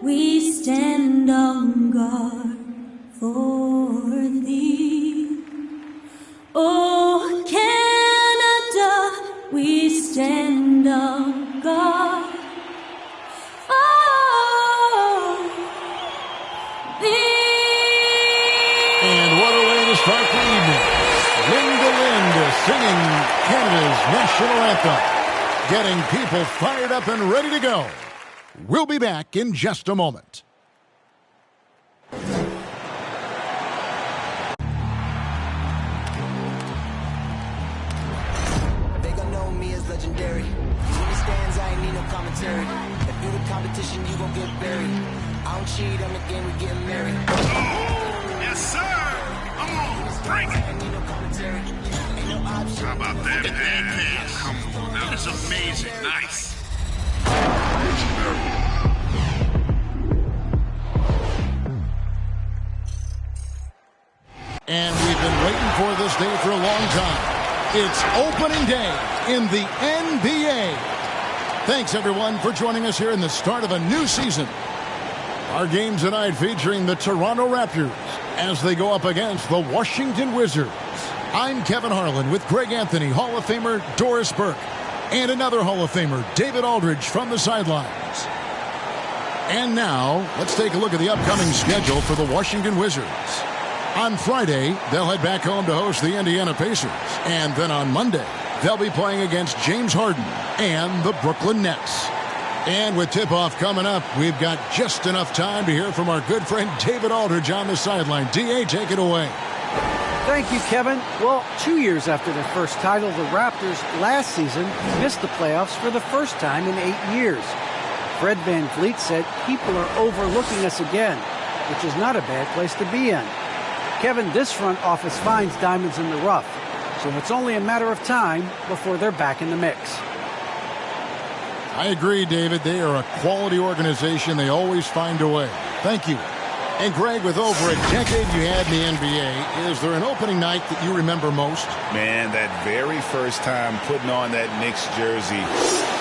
we stand on guard for thee. Oh, Canada, we stand on guard for thee. And what a way to start the evening. Linda singing Canada's national anthem, getting people fired up and ready to go. We'll be back in just a moment. They gon' know me as legendary. When it stands, I ain't need no commentary. If you the competition, you gon' get buried. I don't cheat on the game, we get married. Oh, yes, sir. Come on, bring it. How about that pass? Come on, that is amazing. Nice. And we've been waiting for this day for a long time. It's opening day in the NBA. Thanks, everyone, for joining us here in the start of a new season. Our game tonight featuring the Toronto Raptors as they go up against the Washington Wizards. I'm Kevin Harlan with Greg Anthony, Hall of Famer Doris Burke, and another Hall of Famer, David Aldridge, from the sidelines. And now, let's take a look at the upcoming schedule for the Washington Wizards. On Friday, they'll head back home to host the Indiana Pacers. And then on Monday, they'll be playing against James Harden and the Brooklyn Nets. And with tip-off coming up, we've got just enough time to hear from our good friend David Aldridge on the sideline. D.A., take it away. Thank you, Kevin. Well, 2 years after their first title, the Raptors last season missed the playoffs for the first time in 8 years. Fred VanVleet said people are overlooking us again, which is not a bad place to be in. Kevin, this front office finds diamonds in the rough, so it's only a matter of time before they're back in the mix. I agree, David. They are a quality organization. They always find a way. Thank you. And Greg, with over a decade you had in the NBA, is there an opening night that you remember most? Man, that very first time putting on that Knicks jersey.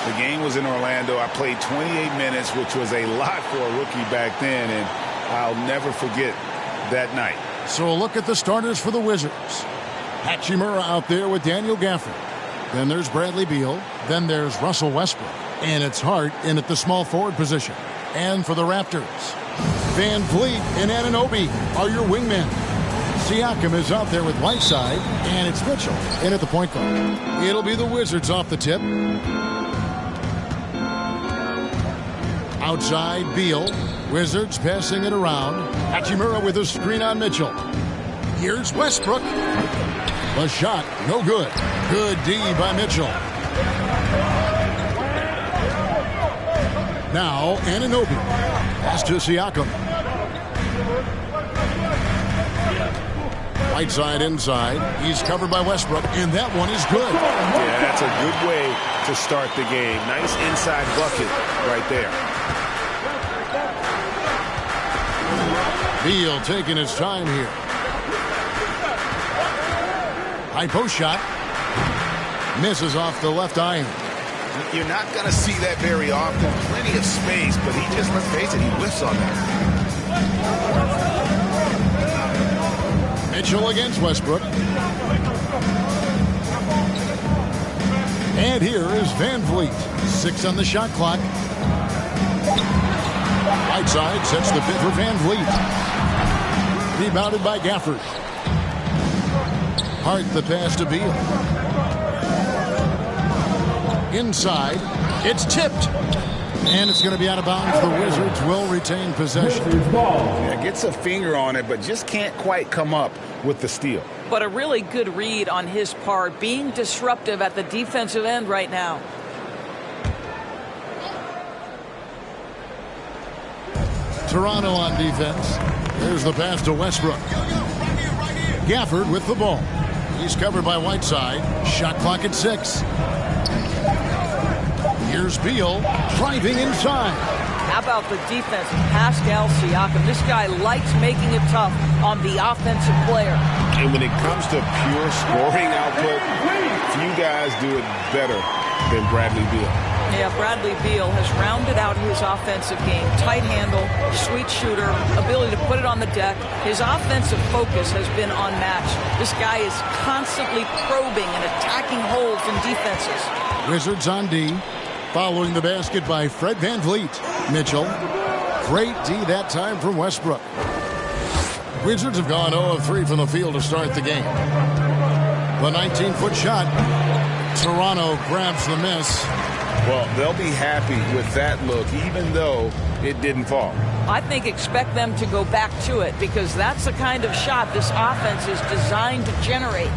The game was in Orlando. I played 28 minutes, which was a lot for a rookie back then, and I'll never forget that night. So a look at the starters for the Wizards. Hachimura out there with Daniel Gafford. Then there's Bradley Beal. Then there's Russell Westbrook. And it's Hart in at the small forward position. And for the Raptors, VanVleet and Anunoby are your wingmen. Siakam is out there with Whiteside, and it's Mitchell in at the point guard. It'll be the Wizards off the tip. Outside, Beal. Wizards passing it around. Hachimura with a screen on Mitchell. Here's Westbrook. The shot, no good. Good D by Mitchell. Now, Anunoby. Pass to Siakam. Whiteside inside. He's covered by Westbrook, and that one is good. Yeah, that's a good way to start the game. Nice inside bucket right there. Beal taking his time here. High post shot. Misses off the left iron. You're not going to see that very often. Plenty of space, but he just, let's face it, he whiffs on that. Mitchell against Westbrook. And here is VanVleet. 6 on the shot clock. Whiteside sets the pit for VanVleet. Rebounded by Gafford. Hart the pass to Beal. Inside. It's tipped. And it's going to be out of bounds. The Wizards will retain possession. Yeah, gets a finger on it, but just can't quite come up with the steal. But a really good read on his part, being disruptive at the defensive end right now. Toronto on defense. There's the pass to Westbrook. Gafford with the ball. He's covered by Whiteside. Shot clock at 6. Here's Beal driving inside. How about the defense? Pascal Siakam. This guy likes making it tough on the offensive player. And when it comes to pure scoring output, few guys do it better than Bradley Beal. Yeah, Bradley Beal has rounded out his offensive game. Tight handle, sweet shooter, ability to put it on the deck. His offensive focus has been unmatched. This guy is constantly probing and attacking holes in defenses. Wizards on D. Following the basket by Fred VanVleet. Mitchell. Great D that time from Westbrook. Wizards have gone 0 of 3 from the field to start the game. The 19-foot shot. Toronto grabs the miss. Well, they'll be happy with that look, even though it didn't fall. I think expect them to go back to it because that's the kind of shot this offense is designed to generate.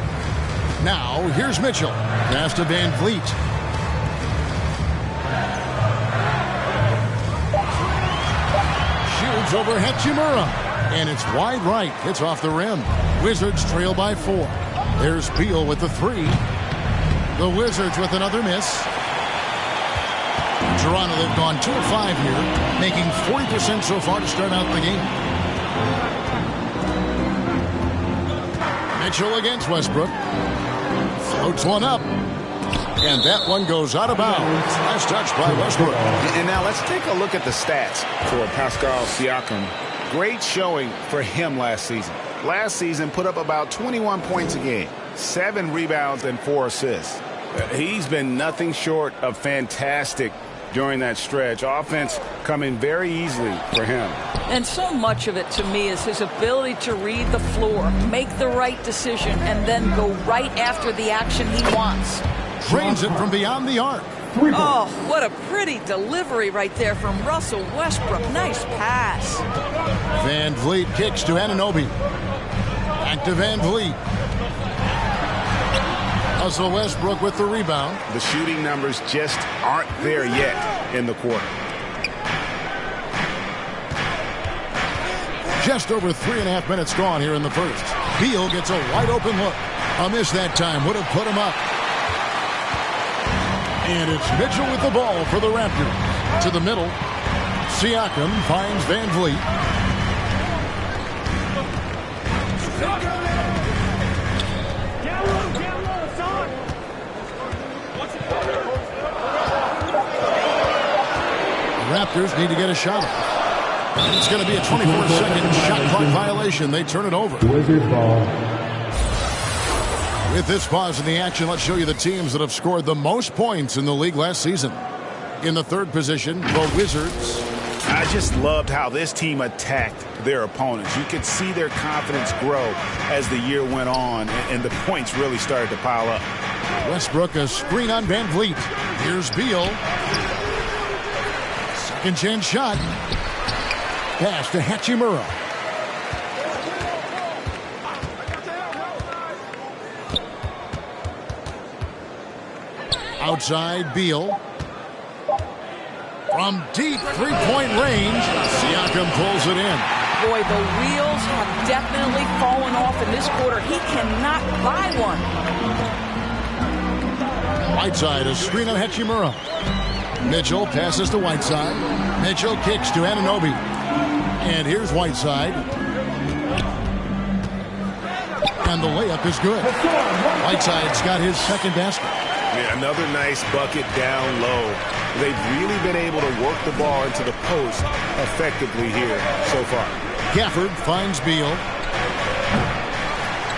Now, here's Mitchell. Pass to VanVleet. Shoots over Hachimura. And it's wide right. Hits off the rim. Wizards trail by 4. There's Beal with the 3. The Wizards with another miss. Toronto, they've gone 2 of 5 here, making 40% so far to start out the game. Mitchell against Westbrook. Floats one up. And that one goes out of bounds. Nice touch by Westbrook. And now let's take a look at the stats for Pascal Siakam. Great showing for him last season. Last season put up about 21 points a game, 7 rebounds and 4 assists. He's been nothing short of fantastic during that stretch. Offense coming very easily for him. And so much of it to me is his ability to read the floor, make the right decision, and then go right after the action he wants. Drains it from beyond the arc. Oh, what a pretty delivery right there from Russell Westbrook. Nice pass. VanVleet kicks to Anunoby. Back to VanVleet. Russell Westbrook with the rebound. The shooting numbers just aren't there yet in the quarter. Just over 3.5 minutes gone here in the first. Beal gets a wide open look. A miss that time would have put him up. And it's Mitchell with the ball for the Raptors. To the middle. Siakam finds VanVleet. Raptors need to get a shot. It's going to be a 24-second shot clock violation. They turn it over. Wizards ball. With this pause in the action, let's show you the teams that have scored the most points in the league last season. In the third position, the Wizards. I just loved how this team attacked their opponents. You could see their confidence grow as the year went on, and the points really started to pile up. Westbrook, a screen on VanVleet. Here's Beal. Second chance shot. Pass to Hachimura. Outside, Beal. From deep three-point range, Siakam pulls it in. Boy, the wheels have definitely fallen off in this quarter. He cannot buy one. Whiteside, a screen on Hachimura. Mitchell passes to Whiteside. Mitchell kicks to Anunoby. And here's Whiteside. And the layup is good. Whiteside's got his second basket. Yeah, another nice bucket down low. They've really been able to work the ball into the post effectively here so far. Gafford finds Beal.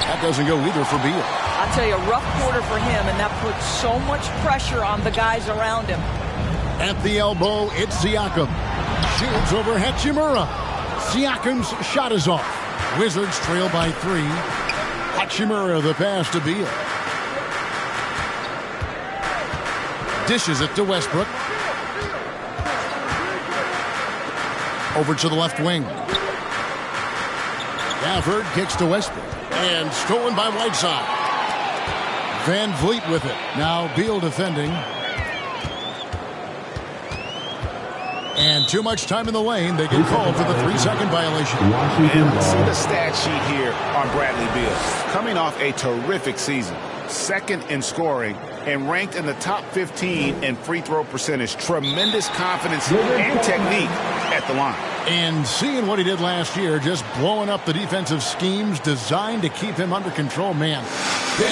That doesn't go either for Beal. I'll tell you, a rough quarter for him, and that puts so much pressure on the guys around him. At the elbow, it's Siakam. Shields over Hachimura. Siakam's shot is off. Wizards trail by 3. Hachimura the pass to Beal. Dishes it to Westbrook. Over to the left wing. Gafford kicks to Westbrook. And stolen by Whiteside. VanVleet with it. Now Beal defending. And too much time in the lane. They get called for the 3-second violation. And let's see the stat sheet here on Bradley Beal. Coming off a terrific season. Second in scoring and ranked in the top 15 in free throw percentage. Tremendous confidence and technique at the line. And seeing what he did last year, just blowing up the defensive schemes designed to keep him under control, man.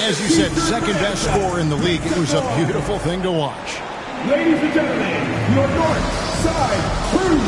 As you said, second best scorer in the league. It was a beautiful thing to watch. Ladies and gentlemen, your North Side Crew.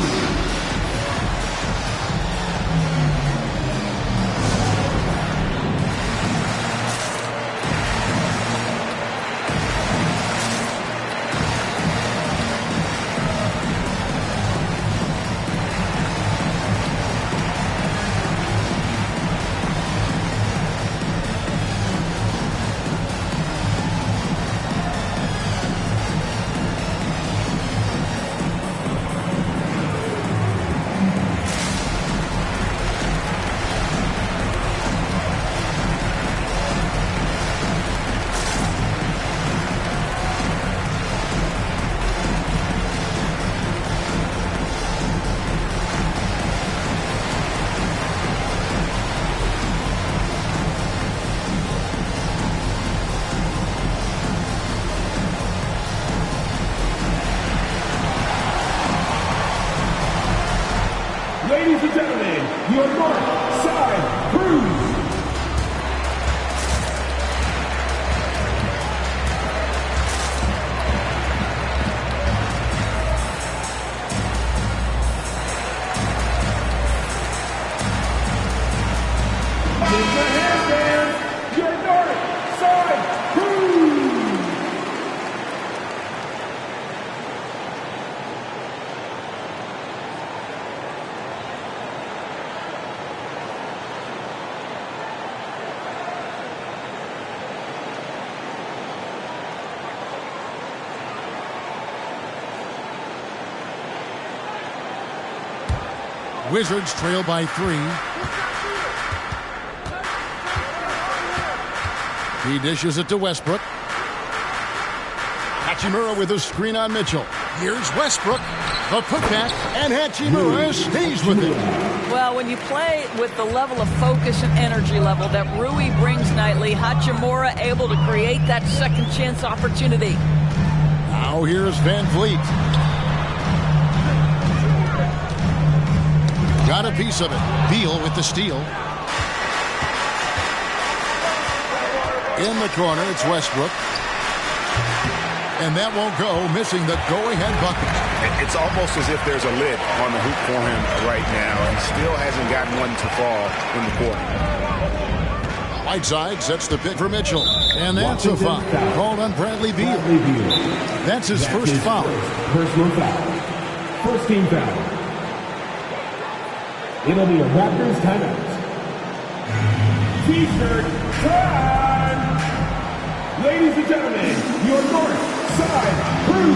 Ladies and gentlemen, your North Side Crew. Wizards trail by 3. He dishes it to Westbrook. Hachimura with a screen on Mitchell. Here's Westbrook. The putback, and Hachimura stays with it. Well, when you play with the level of focus and energy level that Rui brings nightly, Hachimura able to create that second chance opportunity. Now here's Van Vliet. Got a piece of it. Beal with the steal. In the corner, it's Westbrook. And that won't go, missing the go-ahead bucket. It's almost as if there's a lid on the hoop for him right now. He still hasn't gotten one to fall in the court. Whiteside sets the pick for Mitchell. And that's a foul called on Bradley Beal. That's his first foul. Personal foul. First team foul. It'll be a Raptors timeout. T-shirt time! Ladies and gentlemen, your North Side Crew!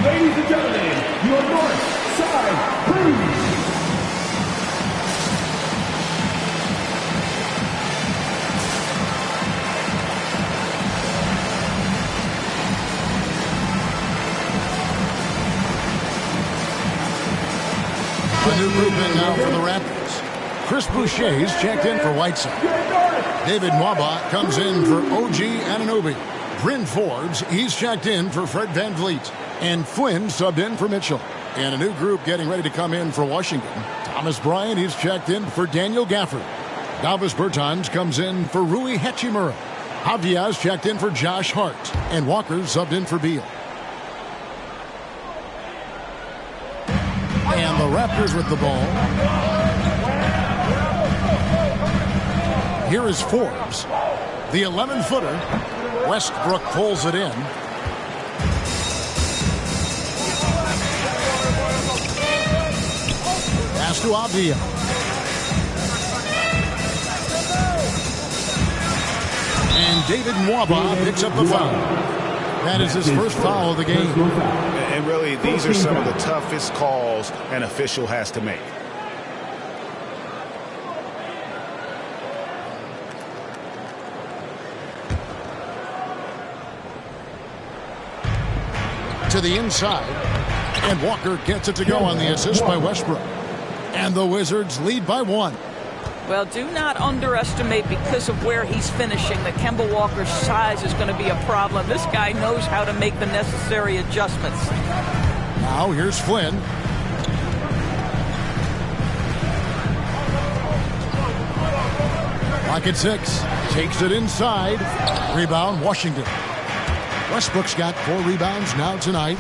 Ladies and gentlemen, your North Side Crew! A new group in now for the Raptors. Chris Boucher's checked in for Whiteside. David Mwaba comes in for OG Anunoby. Bryn Forbes, he's checked in for Fred Van Vliet. And Flynn subbed in for Mitchell. And a new group getting ready to come in for Washington. Thomas Bryant, he's checked in for Daniel Gafford. Davis Bertans comes in for Rui Hachimura. Javia's checked in for Josh Hart. And Walker subbed in for Beal. And the Raptors with the ball. Here is Forbes. The 11-footer Westbrook pulls it in. Pass to Avdia. And David Nwaba picks up the foul. That is his first foul of the game. And really, these are some of the toughest calls an official has to make. To the inside, and Walker gets it to go on the assist by Westbrook. And the Wizards lead by 1. Well, do not underestimate, because of where he's finishing, that Kemba Walker's size is going to be a problem. This guy knows how to make the necessary adjustments. Now here's Flynn. Lock at 6. Takes it inside. Rebound, Washington. Westbrook's got 4 rebounds now tonight.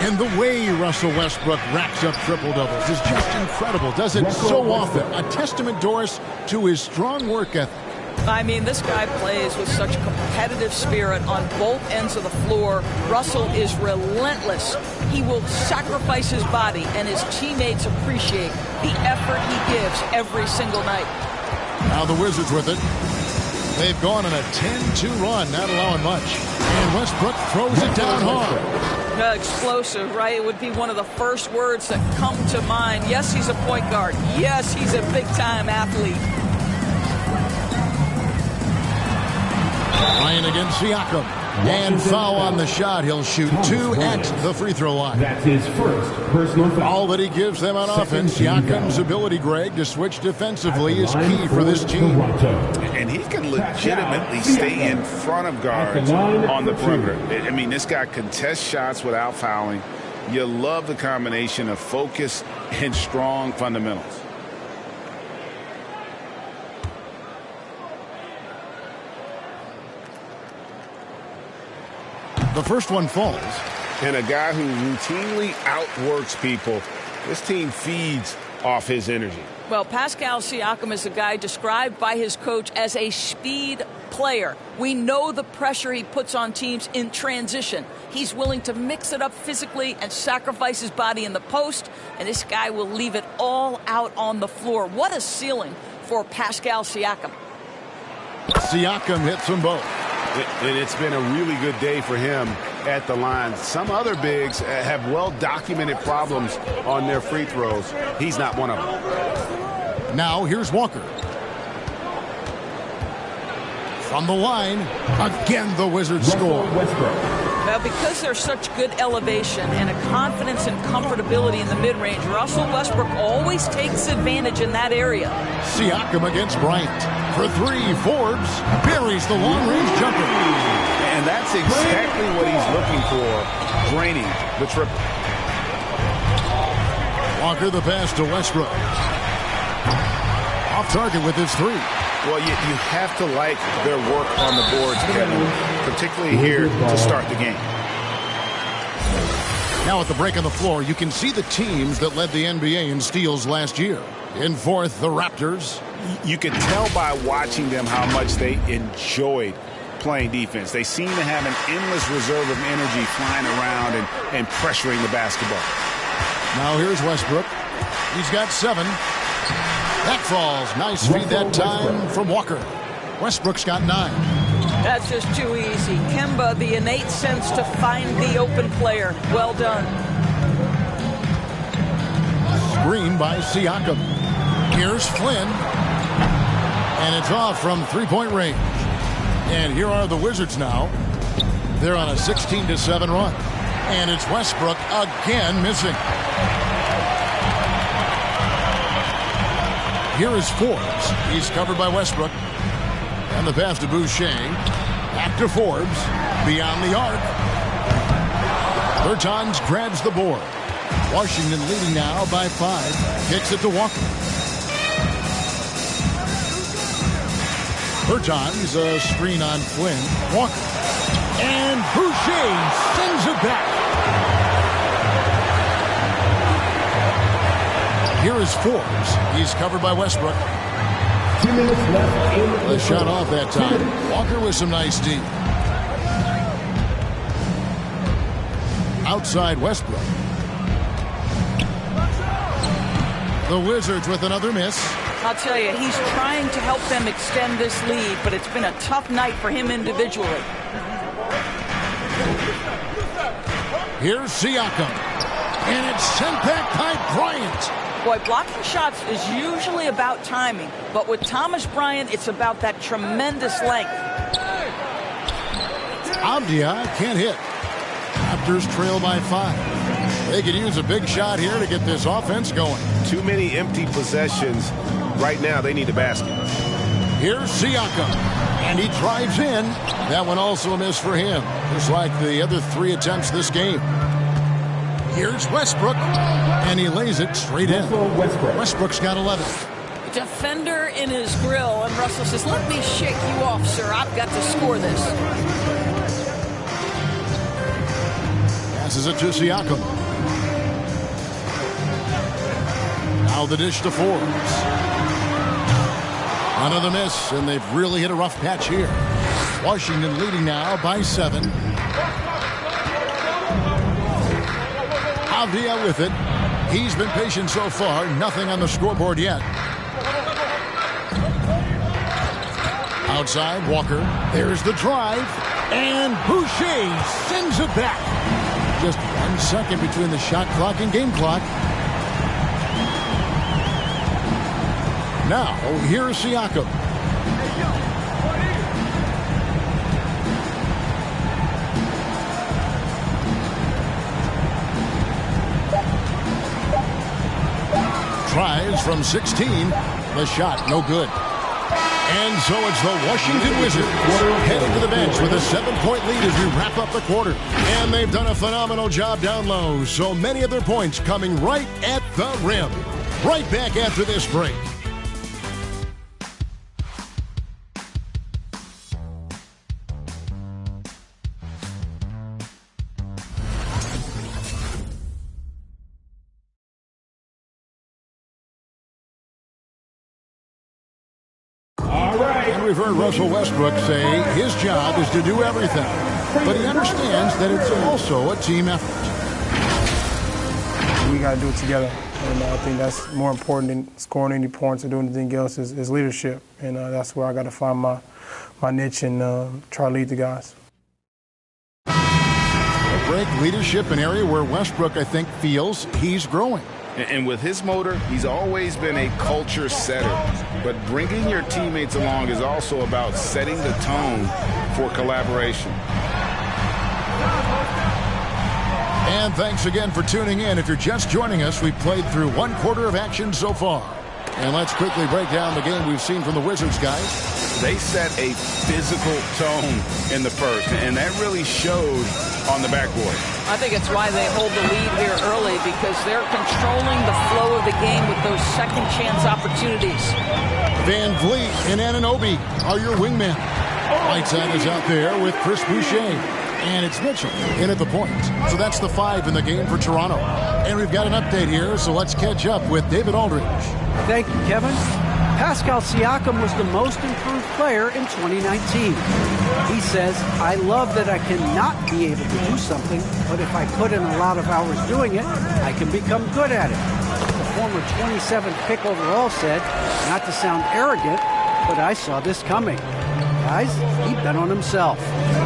And the way Russell Westbrook racks up triple-doubles is just incredible. Does it so often. A testament, Doris, to his strong work ethic. I mean, this guy plays with such competitive spirit on both ends of the floor. Russell is relentless. He will sacrifice his body, and his teammates appreciate the effort he gives every single night. Now the Wizards with it. They've gone on a 10-2 run, not allowing much. And Westbrook throws it down hard. Explosive, right? It would be one of the first words that come to mind. Yes, he's a point guard. Yes, he's a big-time athlete. Ryan against Siakam. And foul on the shot. He'll shoot 2 at the free throw line. That's his first personal foul. All that he gives them on offense. Siakam's ability, Greg, to switch defensively is key for this team. And he can legitimately stay in front of guards on the perimeter. I mean, this guy contests shots without fouling. You love the combination of focus and strong fundamentals. The first one falls. And a guy who routinely outworks people, this team feeds off his energy. Well, Pascal Siakam is a guy described by his coach as a speed player. We know the pressure he puts on teams in transition. He's willing to mix it up physically and sacrifice his body in the post, and this guy will leave it all out on the floor. What a ceiling for Pascal Siakam. Siakam hits them both. And it's been a really good day for him at the line. Some other bigs have well-documented problems on their free throws. He's not one of them. Now here's Walker. From the line, again the Wizards score. Well, because there's such good elevation and a confidence and comfortability in the mid-range, Russell Westbrook always takes advantage in that area. Siakam against Bryant. For 3, Forbes buries the long-range jumper. And that's exactly what he's looking for, draining the triple. Walker the pass to Westbrook. Off target with his 3. Well, you have to like their work on the boards, Kevin, particularly here to start the game. Now at the break on the floor, you can see the teams that led the NBA in steals last year. In fourth, the Raptors. You can tell by watching them how much they enjoyed playing defense. They seem to have an endless reserve of energy flying around and pressuring the basketball. Now here's Westbrook. He's got 7. That falls. Nice feed that time from Walker. Westbrook's got 9. That's just too easy. Kemba, the innate sense to find the open player. Well done. Screen by Siakam. Here's Flynn. And it's off from 3-point range. And here are the Wizards now. They're on a 16-7 run. And it's Westbrook again missing. Here is Forbes. He's covered by Westbrook. And the pass to Boucher. Back to Forbes. Beyond the arc. Bertans grabs the board. Washington leading now by 5. Kicks it to Walker. Bertans, a screen on Flynn. Walker. And Boucher sends it back. Here is Forbes. He's covered by Westbrook. 2 minutes left in The shot off that time. Walker with some nice D. outside Westbrook. The Wizards with another miss. I'll tell you, he's trying to help them extend this lead, but it's been a tough night for him individually. Here's Siakam. And it's sent back by Bryant. Boy, blocking shots is usually about timing, but with Thomas Bryant, it's about that tremendous length. Avdia can't hit. Raptors trail by 5. They could use a big shot here to get this offense going. Too many empty possessions. Right now, they need a basket. Here's Siakam. And he drives in. That one also a miss for him, just like the other 3 attempts this game. Here's Westbrook. And he lays it straight in. Westbrook's got 11. Defender in his grill, and Russell says, let me shake you off, sir. I've got to score this. Passes it to Siakam. Now the dish to Forbes. Another miss, and they've really hit a rough patch here. Washington leading now by 7. Avdia with it. He's been patient so far. Nothing on the scoreboard yet. Outside, Walker. There's the drive. And Boucher sends it back. Just 1 second between the shot clock and game clock. Now, here's Siakam. Tries from 16. The shot, no good. And so it's the Washington Wizards heading to the bench with a 7-point lead as we wrap up the quarter. And they've done a phenomenal job down low. So many of their points coming right at the rim. Right back after this break. We've heard Russell Westbrook say his job is to do everything, but he understands that it's also a team effort. We got to do it together, and I think that's more important than scoring any points or doing anything else is leadership, and that's where I got to find my niche and try to lead the guys. A break, leadership, an area where Westbrook, I think, feels he's growing. And with his motor, he's always been a culture setter. But bringing your teammates along is also about setting the tone for collaboration. And thanks again for tuning in. If you're just joining us, we've played through 1 quarter of action so far. And let's quickly break down the game we've seen from the Wizards, guys. They set a physical tone in the first, and that really showed on the backboard. I think it's why they hold the lead here early, because they're controlling the flow of the game with those second chance opportunities. Van Vliet and Anunoby are your wingmen. Whiteside is out there with Chris Boucher. And it's Mitchell in at the point. So that's the 5 in the game for Toronto. And we've got an update here, so let's catch up with David Aldridge. Thank you, Kevin. Pascal Siakam was the most improved player in 2019. He says, I love that I cannot be able to do something, but if I put in a lot of hours doing it, I can become good at it. The former 27th pick overall said, not to sound arrogant, but I saw this coming. Guys, he bet on himself.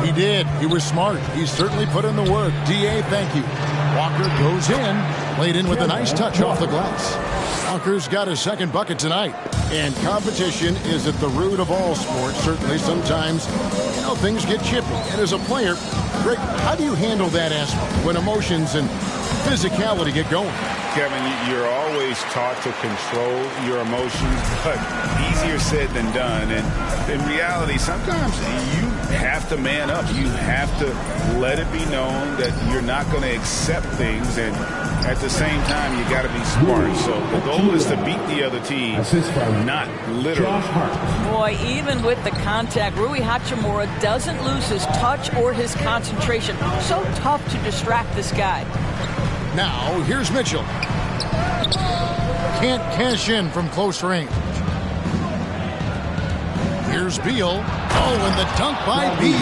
He did. He was smart. He certainly put in the work. D.A., thank you. Walker goes in. Played in with a nice touch off the glass. Walker's got his second bucket tonight. And competition is at the root of all sports. Certainly sometimes, things get chippy. And as a player, Greg, how do you handle that aspect when emotions and physicality get going? Kevin, you're always taught to control your emotions, but easier said than done. And in reality, sometimes you have to man up. You have to let it be known that you're not going to accept things. And at the same time, you got to be smart. So the goal is to beat the other team, not literally. Boy, even with the contact, Rui Hachimura doesn't lose his touch or his concentration. So tough to distract this guy. Now, here's Mitchell. Can't cash in from close range. Here's Beal. Oh, and the dunk by Beal.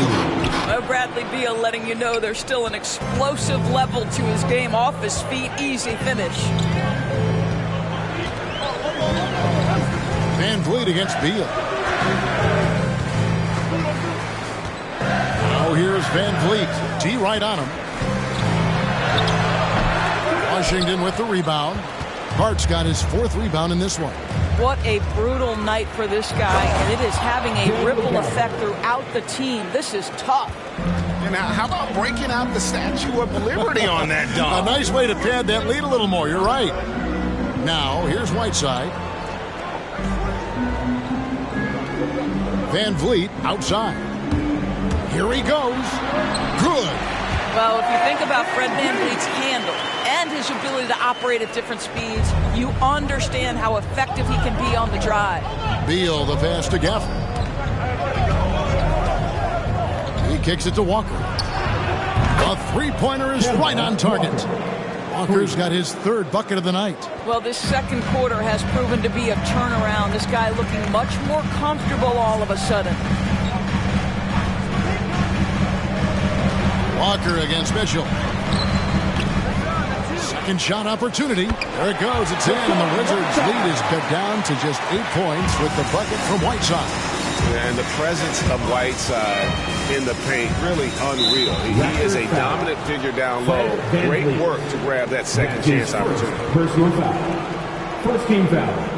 Well, Bradley Beal letting you know there's still an explosive level to his game. Off his feet, easy finish. Van Vliet against Beal. Now here's Van Vliet. D right on him. Washington with the rebound. Hart's got his 4th rebound in this one. What a brutal night for this guy, and it is having a ripple effect throughout the team. This is tough. And how about breaking out the Statue of Liberty on that dunk? A nice way to pad that lead a little more. You're right. Now, here's Whiteside. Van Vliet outside. Here he goes. Good. Well, if you think about Fred VanVleet's handle and his ability to operate at different speeds, you understand how effective he can be on the drive. Beal, the pass to Gafford. He kicks it to Walker. A three-pointer is right on target. Walker's got his 3rd bucket of the night. Well, this second quarter has proven to be a turnaround. This guy looking much more comfortable all of a sudden. Walker against Mitchell. Second shot opportunity. There it goes. It's in, and the Wizards' lead is cut down to just 8 points with the bucket from Whiteside. And the presence of Whiteside in the paint, really unreal. He is a dominant figure down low. Great work to grab that second chance opportunity. Personal foul. First team foul.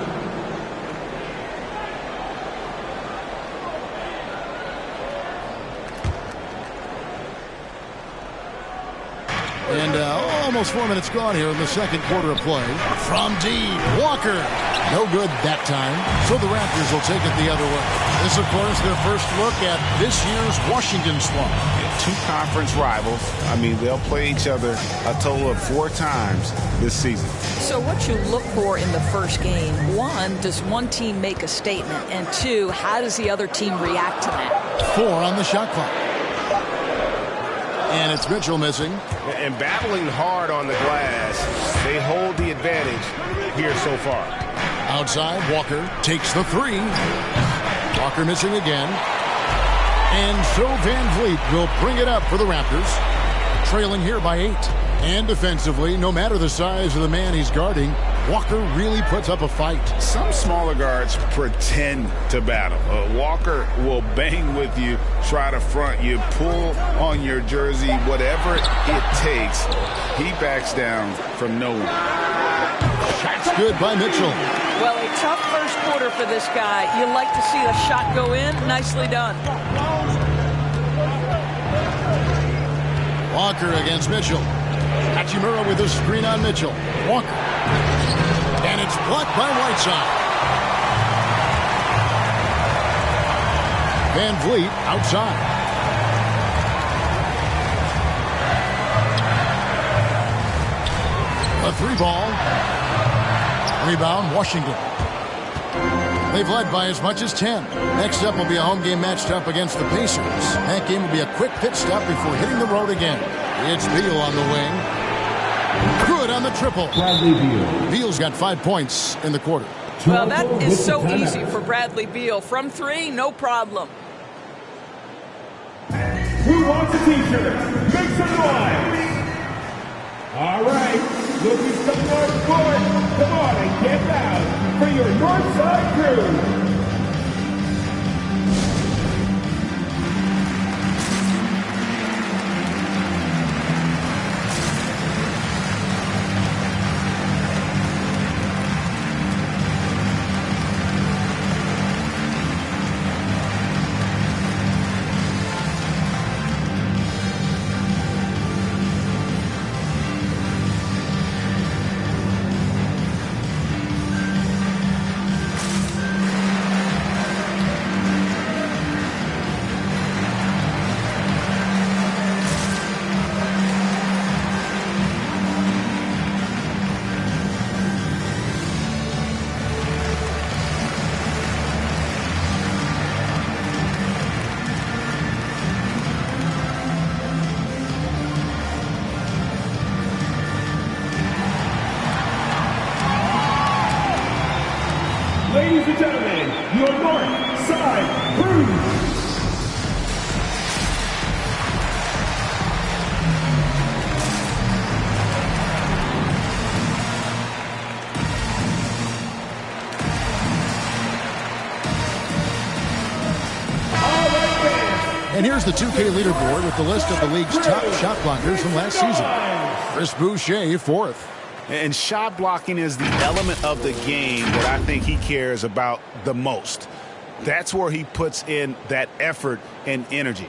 And almost 4 minutes gone here in the second quarter of play. From deep, Walker. No good that time. So the Raptors will take it the other way. This, of course, their first look at this year's Washington squad. 2 conference rivals. I mean, they'll play each other a total of 4 times this season. So what you look for in the first game, 1, does one team make a statement? And 2, how does the other team react to that? 4 on the shot clock. And it's Mitchell missing. And battling hard on the glass, they hold the advantage here so far. Outside, Walker takes the 3. Walker missing again. And so Van Vliet will bring it up for the Raptors. Trailing here by 8. And defensively, no matter the size of the man he's guarding, Walker really puts up a fight. Some smaller guards pretend to battle. Walker will bang with you, try to front you, pull on your jersey, whatever it takes. He backs down from no one. Shot's good by Mitchell. Well, a tough first quarter for this guy. You like to see the shot go in. Nicely done. Walker against Mitchell. Hachimura with a screen on Mitchell. Walker. And it's blocked by Whiteside. Van Vliet outside. A 3-ball. Rebound, Washington. They've led by as much as 10. Next up will be a home game matched up against the Pacers. That game will be a quick pit stop before hitting the road again. It's Beal on the wing. Good on the triple. Bradley Beal. Beal's got 5 points in the quarter. Well, that is so easy for Bradley Beal. From 3, no problem. Who wants a t-shirt? Make some noise. All right, looking some more sport. Come on and get loud for your Northside crew. Ladies and gentlemen, your north side crew. And here's the 2K leaderboard with the list of the league's top shot blockers from last season. Chris Boucher, 4th. And shot blocking is the element of the game that I think he cares about the most. That's where he puts in that effort and energy.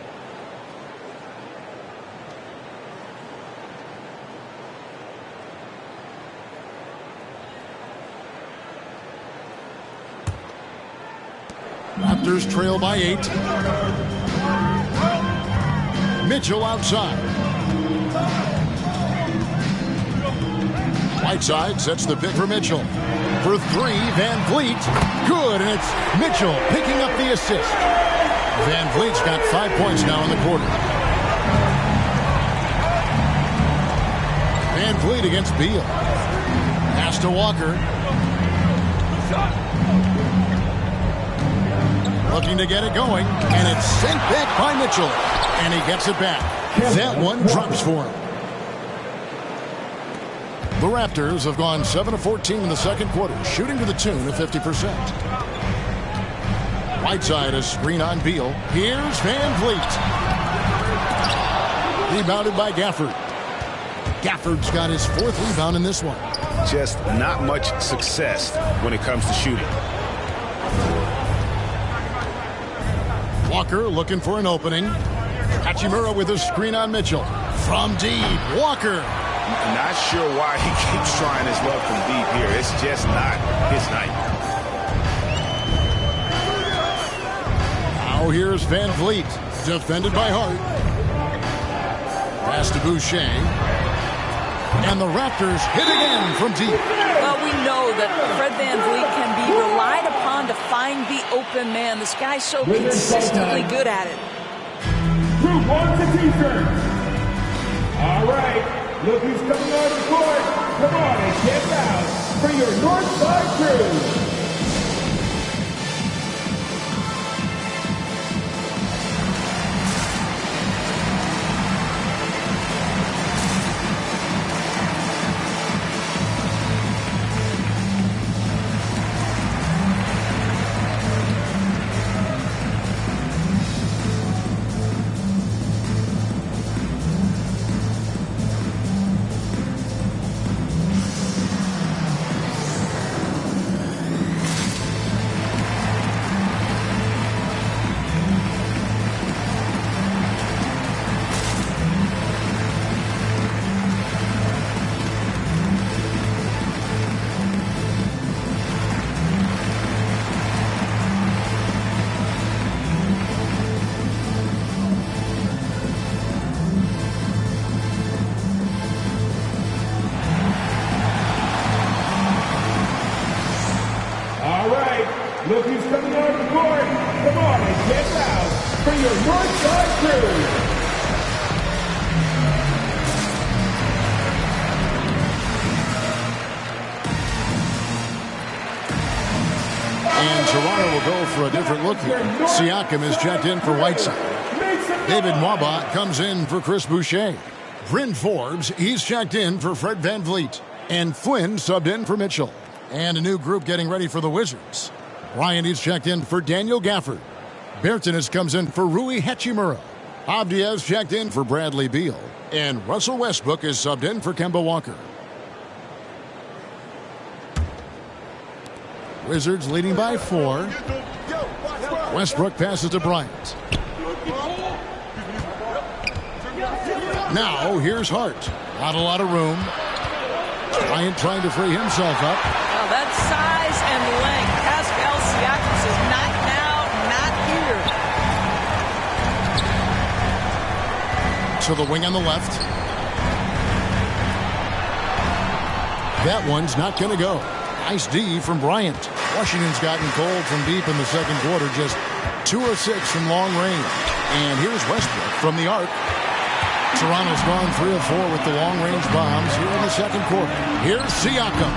Raptors trail by 8. Mitchell outside. Whiteside sets the pick for Mitchell. For 3, Van Vliet. Good, and it's Mitchell picking up the assist. Van Vliet's got 5 points now in the quarter. Van Vliet against Beal. Pass to Walker. Looking to get it going, and it's sent back by Mitchell. And he gets it back. That one drops for him. The Raptors have gone 7 of 14 in the second quarter, shooting to the tune of 50%. Whiteside, a screen on Beal. Here's Van Vliet. Rebounded by Gafford. Gafford's got his 4th rebound in this one. Just not much success when it comes to shooting. Walker looking for an opening. Hachimura with a screen on Mitchell. From deep, Walker. Not sure why he keeps trying his luck from deep here. It's just not his night. Now here's Van Vliet, defended by Hart. Pass to Boucher. And the Raptors hit again from deep. Well, we know that Fred Van Vliet can be relied upon to find the open man. This guy's so consistently good at it. Who wants a t-shirt? All right, look who's coming on the court. Come on and get out for your North Side crew. Look who's coming on the court. Come on and get out for your North Side crew. And Toronto will go for a different look here. Siakam is checked in for Whiteside. David Mwaba comes in for Chris Boucher. Bryn Forbes, he's checked in for Fred Van Vliet. And Flynn subbed in for Mitchell. And a new group getting ready for the Wizards. Ryan is checked in for Daniel Gafford. Bertanis comes in for Rui Hachimura. Abdiaz checked in for Bradley Beal. And Russell Westbrook is subbed in for Kemba Walker. Wizards leading by 4. Westbrook passes to Bryant. Now here's Hart. Not a lot of room. Bryant trying to free himself up. Now that size and length. Pascal Siakam says not now, not here. To the wing on the left. That one's not going to go. Nice D from Bryant. Washington's gotten cold from deep in the second quarter. Just 2 of 6 from long range. And here's Westbrook from the arc. Toronto's gone 3 of 4 with the long-range bombs here in the second quarter. Here's Siakam.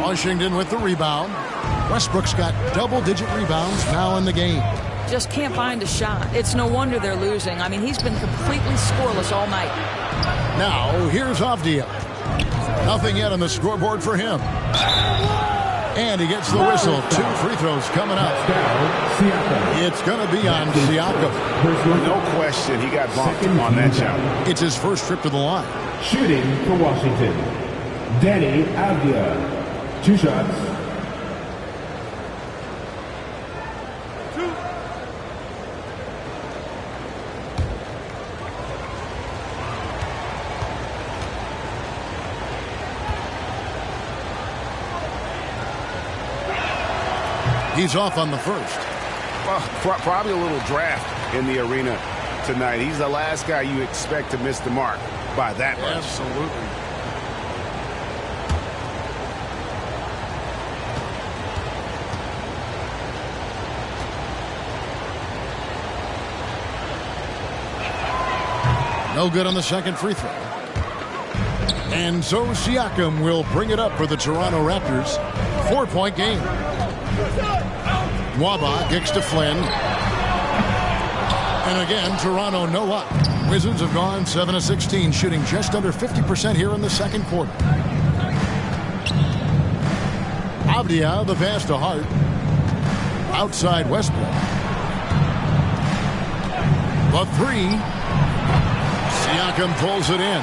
Washington with the rebound. Westbrook's got double-digit rebounds now in the game. Just can't find a shot. It's no wonder they're losing. I mean, he's been completely scoreless all night. Now, here's Avdia. Nothing yet on the scoreboard for him. And he gets the whistle. 2 free throws coming up. It's going to be on Siakam. No question, he got bumped on that shot. It's his first trip to the line. Shooting for Washington, Danny Avdia. 2 shots. He's off on the first. Well, probably a little draft in the arena tonight. He's the last guy you expect to miss the mark by that much. Absolutely. No good on the second free throw. And so Siakam will bring it up for the Toronto Raptors. 4-point game. Waba kicks to Flynn. And again, Toronto no luck. Wizards have gone 7 of 16, shooting just under 50% here in the second quarter. Avdia, the pass to Hart. Outside Westbrook. The 3. Siakam pulls it in.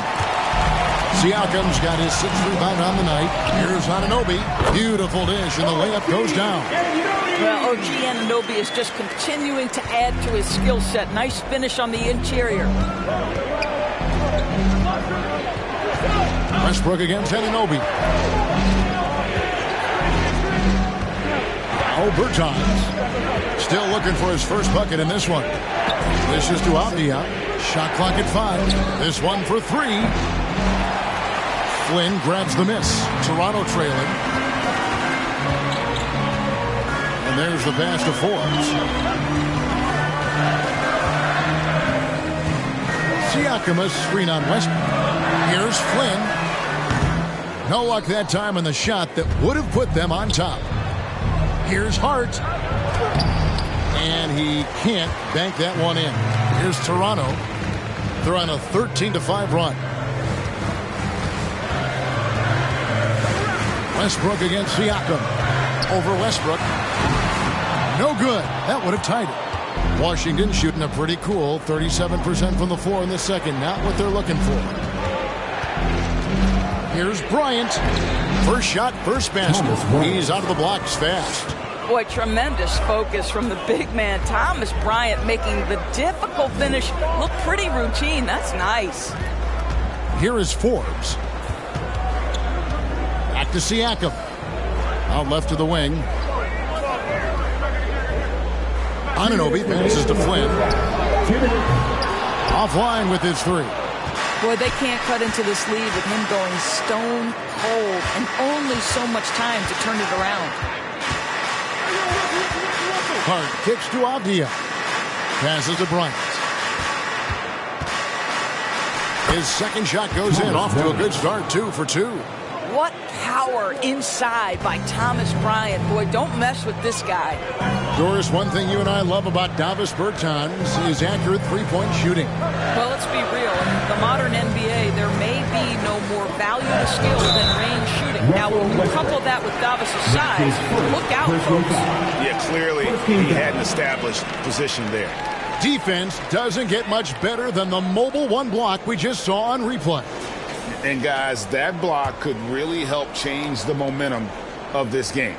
Siakam's got his 6th rebound on the night. Here's Anunoby. Beautiful dish, and the layup goes down. Well, OG Anunoby is just continuing to add to his skill set. Nice finish on the interior. Westbrook against Anunoby. Now Bertans. Still looking for his first bucket in this one. This is to Avdia. Shot clock at 5. This one for 3. Flynn grabs the miss. Toronto trailing. And there's the pass to Forbes. Siakam a screen on Westbrook. Here's Flynn. No luck that time on the shot that would have put them on top. Here's Hart. And he can't bank that one in. Here's Toronto. They're on a 13-5 run. Westbrook against Siakam. Over Westbrook. No good. That would have tied it. Washington shooting a pretty cool 37% from the floor in the second. Not what they're looking for. Here's Bryant. First shot, first basket. He's out of the blocks fast. Boy, tremendous focus from the big man. Thomas Bryant making the difficult finish look pretty routine. That's nice. Here is Forbes. Back to Siakam. Out left to the wing. Anunoby passes to Flynn. Offline with his 3. Boy, they can't cut into this lead with him going stone cold and only so much time to turn it around. Hart kicks to Avdia. Passes to Bryant. His second shot goes in. Off to a good start. 2 for 2. What power inside by Thomas Bryant. Boy, don't mess with this guy. Doris, one thing you and I love about Davis Bertans is accurate three-point shooting. Well, let's be real. In the modern NBA, there may be no more value to skill than range shooting. Now, when you couple that with Davis' size, look out, folks. Yeah, clearly he had an established position there. Defense doesn't get much better than the mobile one block we just saw on replay. And guys, that block could really help change the momentum of this game.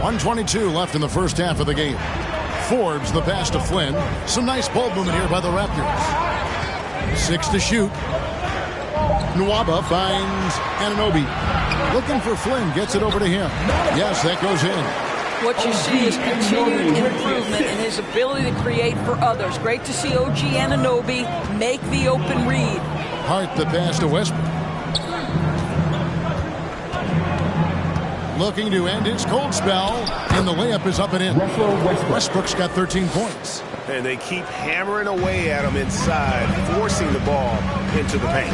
.122 left in the first half of the game. Forbes the pass to Flynn. Some nice ball movement here by the Raptors. 6 to shoot. Nwaba finds Anunoby. Looking for Flynn. Gets it over to him. Yes, that goes in. What you see is continued improvement in his ability to create for others. Great to see OG Anunoby make the open read. Hart the pass to Westbrook. Looking to end his cold spell, and the layup is up and in. Westbrook's got 13 points. and they keep hammering away at him inside, forcing the ball into the paint.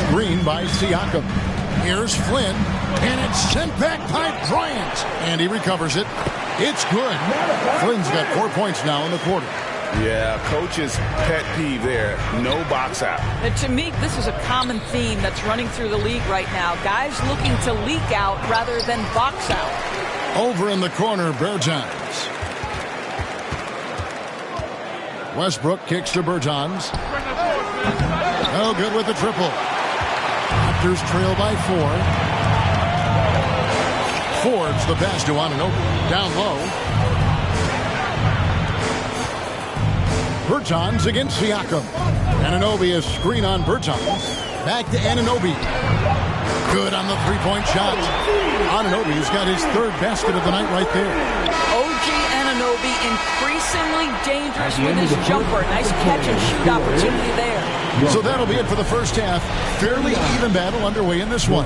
Screen by Siakam. Here's Flynn, and it's sent back by Bryant, and he recovers it. It's good. Flynn's got 4 points now in the quarter. Yeah, coach's pet peeve there. No box out. And to me, this is a common theme that's running through the league right now. Guys looking to leak out rather than box out. Over in the corner, Bertans. Westbrook kicks to Bertans. Oh, good with the triple. Raptors trail by 4. Fords the pass to Anunoby. Down low. Bertans against Siakam. Anunoby, a screen on Bertans. Back to Anunoby. Good on the three-point shot. Anunoby's got his third basket of the night right there. OG Anunoby increasingly dangerous with his jumper. Nice catch and shoot opportunity there. So that'll be it for the first half. Fairly even battle underway in this one.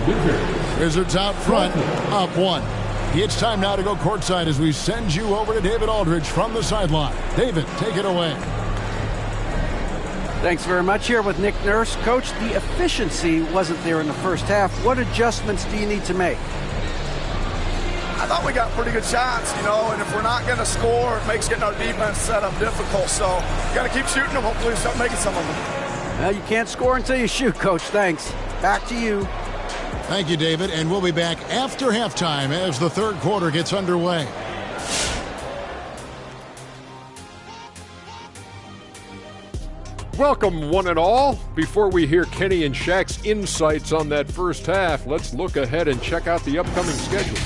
Wizards out front, up 1. It's time now to go courtside as we send you over to David Aldridge from the sideline. David, take it away. Thanks very much. Here with Nick Nurse. Coach, the efficiency wasn't there in the first half. What adjustments do you need to make? I thought we got pretty good shots, and if we're not going to score, it makes getting our defense set up difficult. So you got to keep shooting them. Hopefully start making some of them. Well, you can't score until you shoot, Coach. Thanks. Back to you. Thank you, David, and we'll be back after halftime as the third quarter gets underway. Welcome, one and all. Before we hear Kenny and Shaq's insights on that first half, let's look ahead and check out the upcoming schedule.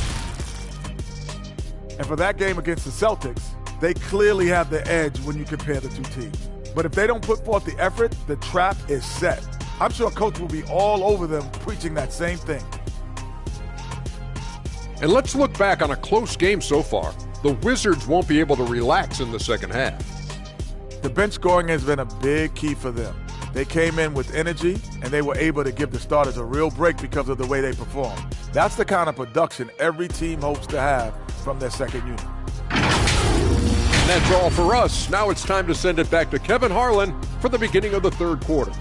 And for that game against the Celtics, they clearly have the edge when you compare the two teams. But if they don't put forth the effort, the trap is set. I'm sure Coach will be all over them preaching that same thing. And let's look back on a close game so far. The Wizards won't be able to relax in the second half. The bench scoring has been a big key for them. They came in with energy, and they were able to give the starters a real break because of the way they performed. That's the kind of production every team hopes to have from their second unit. And that's all for us. Now it's time to send it back to Kevin Harlan for the beginning of the third quarter.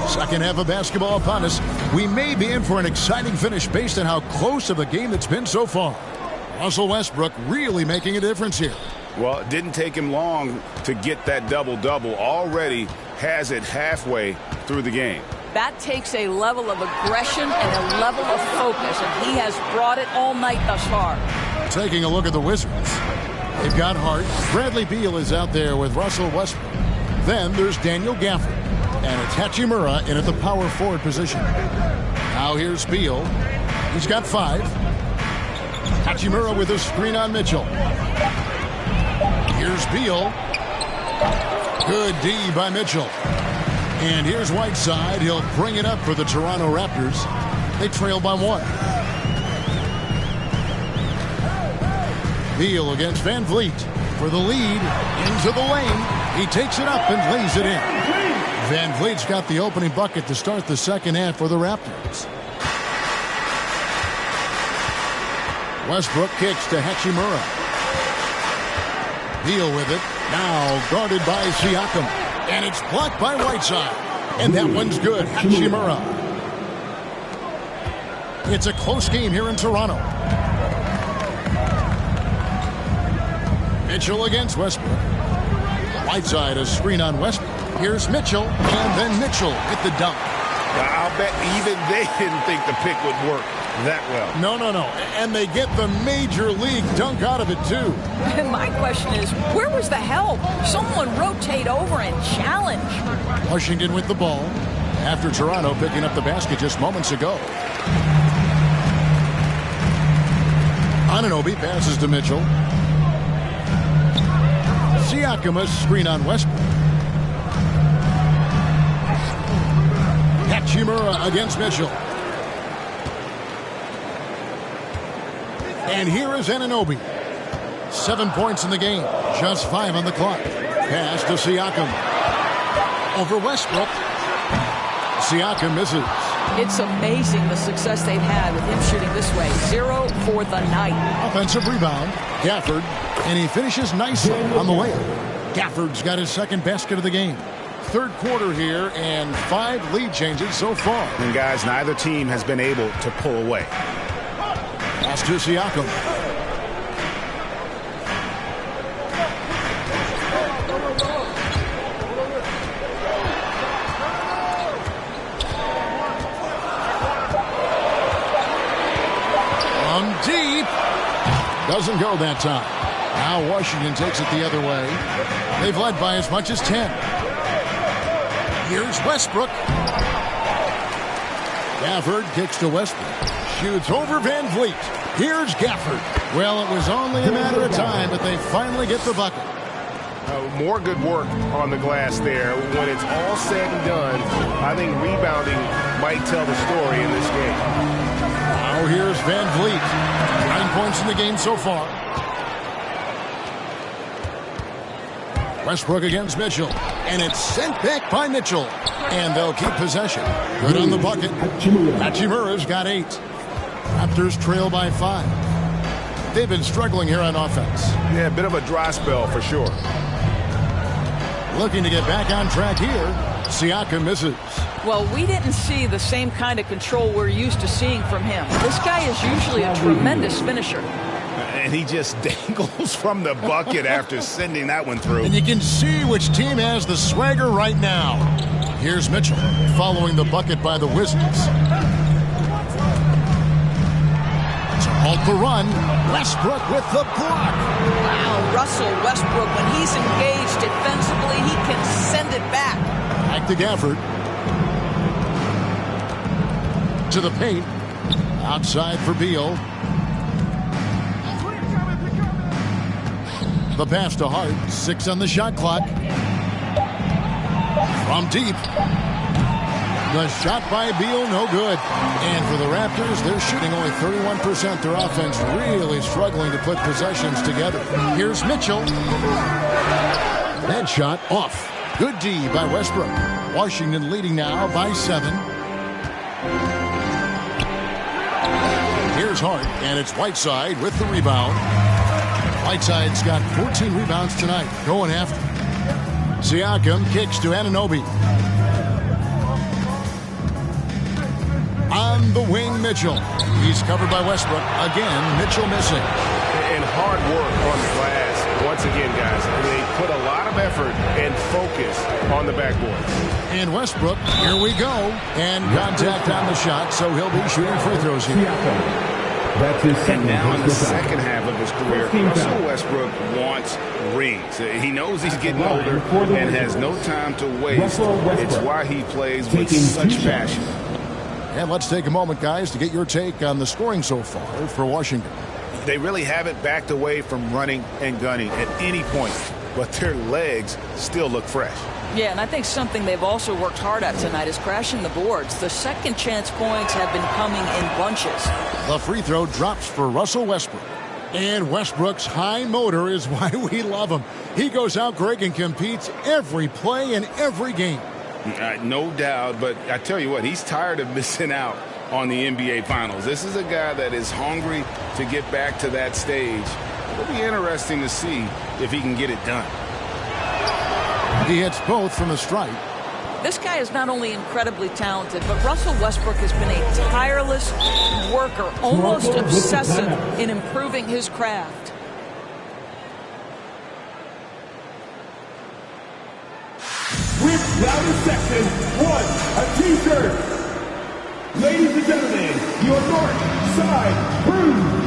Second half of basketball upon us. We may be in for an exciting finish based on how close of a game it's been so far. Russell Westbrook really making a difference here. Well, it didn't take him long to get that double-double. Already has it halfway through the game. That takes a level of aggression and a level of focus, and he has brought it all night thus far. Taking a look at the Wizards. They've got Hart. Bradley Beal is out there with Russell Westbrook. Then there's Daniel Gafford. And it's Hachimura in at the power forward position. Now here's Beal. He's got 5. Hachimura with a screen on Mitchell. Here's Beal. Good D by Mitchell. And here's Whiteside. He'll bring it up for the Toronto Raptors. They trail by 1. Beal against Van Vliet for the lead. Into the lane. He takes it up and lays it in. Van Vliet's got the opening bucket to start the second half for the Raptors. Westbrook kicks to Hachimura. Beal with it. Now guarded by Siakam. And it's blocked by Whiteside. And that one's good. Hachimura. It's a close game here in Toronto. Mitchell against Westbrook. Whiteside, a screen on Westbrook. Here's Mitchell, and then Mitchell with the dunk. I'll bet even they didn't think the pick would work that well. No. And they get the major league dunk out of it, too. And my question is, where was the help? Someone rotate over and challenge. Washington with the ball after Toronto picking up the basket just moments ago. Anunoby passes to Mitchell. Siakam, a screen on Westbrook. Hachimura against Mitchell. And here is Anunoby. 7 points in the game. Just 5 on the clock. Pass to Siakam. over Westbrook. Siakam misses. It's amazing the success they've had with him shooting this way. 0 for the night. Offensive rebound. Gafford. And he finishes nicely on the layup. Gafford's got his second basket of the game. Third quarter here and 5 lead changes so far. And guys, neither team has been able to pull away. Pass to Siakam. From deep. Doesn't go that time. Now Washington takes it the other way. They've led by as much as 10. Here's Westbrook. Gafford kicks to Westbrook. Shoots over Van Vliet. Here's Gafford. Well, it was only a matter of time, but they finally get the bucket. More good work on the glass there. When it's all said and done, I think rebounding might tell the story in this game. Now here's Van Vliet. 9 points in the game so far. Westbrook against Mitchell. And it's sent back by Mitchell. And they'll keep possession. Good on the bucket. Hachimura's got 8. Raptors trail by 5. They've been struggling here on offense. Yeah, a bit of a dry spell for sure. Looking to get back on track here. Siakam misses. Well, we didn't see the same kind of control we're used to seeing from him. This guy is usually a tremendous finisher. And he just dangles from the bucket after sending that one through. And you can see which team has the swagger right now. Here's Mitchell following the bucket by the Wizards. To halt the run, Westbrook with the block. Wow, Russell Westbrook, when he's engaged defensively, he can send it back. Back to Gafford. To the paint. Outside for Beal. The pass to Hart. 6 on the shot clock. From deep. The shot by Beal, no good. And for the Raptors, they're shooting only 31%. Their offense really struggling to put possessions together. Here's Mitchell. That shot off. Good D by Westbrook. Washington leading now by 7. Here's Hart, and it's Whiteside with the rebound. Whiteside's got 14 rebounds tonight, going after. Siakam kicks to Anunoby. On the wing, Mitchell. He's covered by Westbrook. Again, Mitchell missing. And hard work on the glass. Once again, guys, they put a lot of effort and focus on the backboard. And Westbrook, here we go. And contact on the shot, so he'll be shooting free throws here. That's his and now in the second half of his career, Russell Westbrook wants rings. He knows he's getting older and has no time to waste. It's why he plays with such passion. And let's take a moment, guys, to get your take on the scoring so far for Washington. They really haven't backed away from running and gunning at any point, but their legs still look fresh. Yeah, and I think something they've also worked hard at tonight is crashing the boards. The second chance points have been coming in bunches. The free throw drops for Russell Westbrook. And Westbrook's high motor is why we love him. He goes out, Greg, and competes every play in every game. No doubt, but I tell you what, he's tired of missing out on the NBA Finals. This is a guy that is hungry to get back to that stage. It'll be interesting to see if he can get it done. He hits both from the stripe. This guy is not only incredibly talented, but Russell Westbrook has been a tireless worker, almost obsessive in improving his craft. With louder section, 1, a t-shirt. Ladies and gentlemen, your North Side Crew.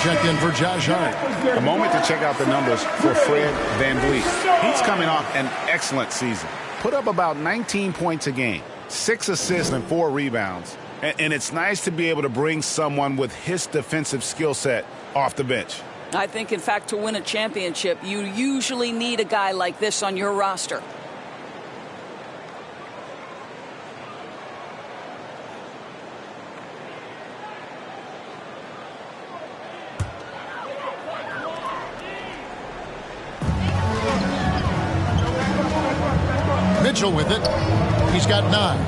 checked in for Josh Hart. A moment to check out the numbers for Fred VanVleet. He's coming off an excellent season. Put up about 19 points a game, 6 assists and 4 rebounds. And it's nice to be able to bring someone with his defensive skill set off the bench. I think, in fact, to win a championship, you usually need a guy like this on your roster. Mitchell with it. He's got 9.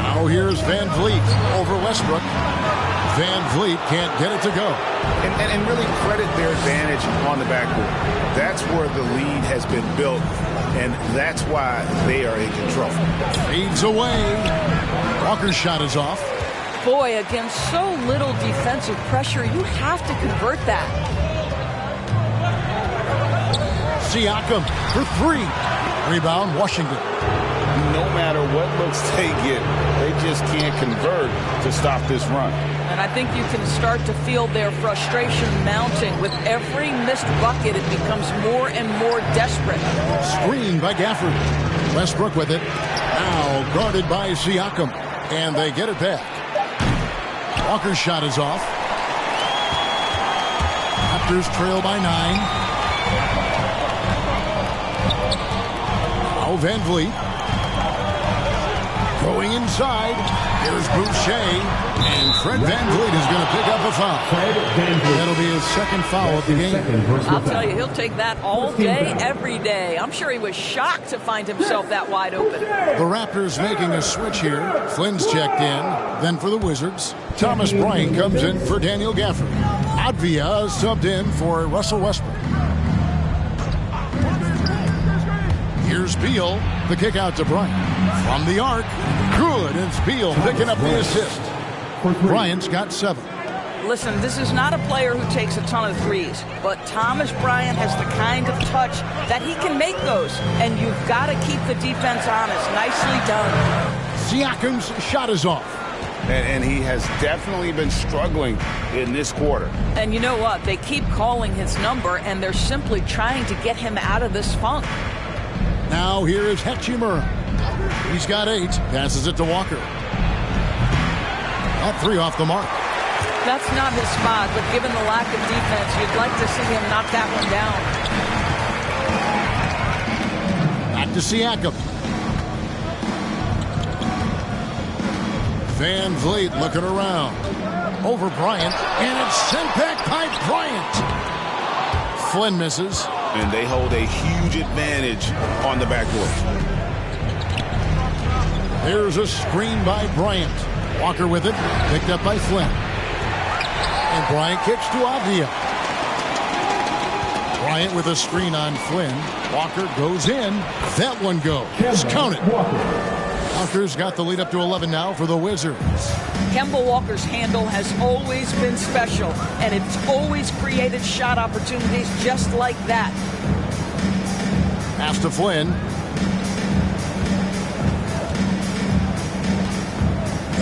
Now here's VanVleet over Westbrook. VanVleet can't get it to go. And really credit their advantage on the backcourt. That's where the lead has been built, and that's why they are in control. Feeds away. Walker's shot is off. Boy, against so little defensive pressure, you have to convert that. Siakam for 3. Rebound, Washington. No matter what looks they get, they just can't convert to stop this run. And I think you can start to feel their frustration mounting. With every missed bucket, it becomes more and more desperate. Screen by Gafford. Westbrook with it. Now guarded by Siakam. And they get it back. Walker's shot is off. Raptors trail by 9. Now VanVleet. Going inside. Here's Boucher. And Fred VanVleet is going to pick up a foul. That'll be his second foul of the game. I'll tell you, he'll take that all day, every day. I'm sure he was shocked to find himself that wide open. The Raptors making a switch here. Flynn's checked in. Then for the Wizards, Thomas Bryant comes in for Daniel Gafford. Advia subbed in for Russell Westbrook. Here's Beal. The kick out to Bryant. From the arc. Good. It's Beal picking up the assist. Bryant's got 7. Listen, this is not a player who takes a ton of threes, but Thomas Bryant has the kind of touch that he can make those, and you've got to keep the defense honest. Nicely done. Siakam's shot is off. And he has definitely been struggling in this quarter. And you know what? They keep calling his number, and they're simply trying to get him out of this funk. Now here is Hachimura. He's got 8. Passes it to Walker. That 3 off the mark. That's not his spot, but given the lack of defense, you'd like to see him knock that one down. Back to Siakam. VanVleet looking around. Over Bryant, and it's sent back by Bryant. Flynn misses. And they hold a huge advantage on the backcourt. There's a screen by Bryant. Walker with it, picked up by Flynn. And Bryant kicks to Avdia. Bryant with a screen on Flynn. Walker goes in. That one goes. Count it. Walker's got the lead up to 11 now for the Wizards. Kemba Walker's handle has always been special, and it's always created shot opportunities just like that. Pass to Flynn.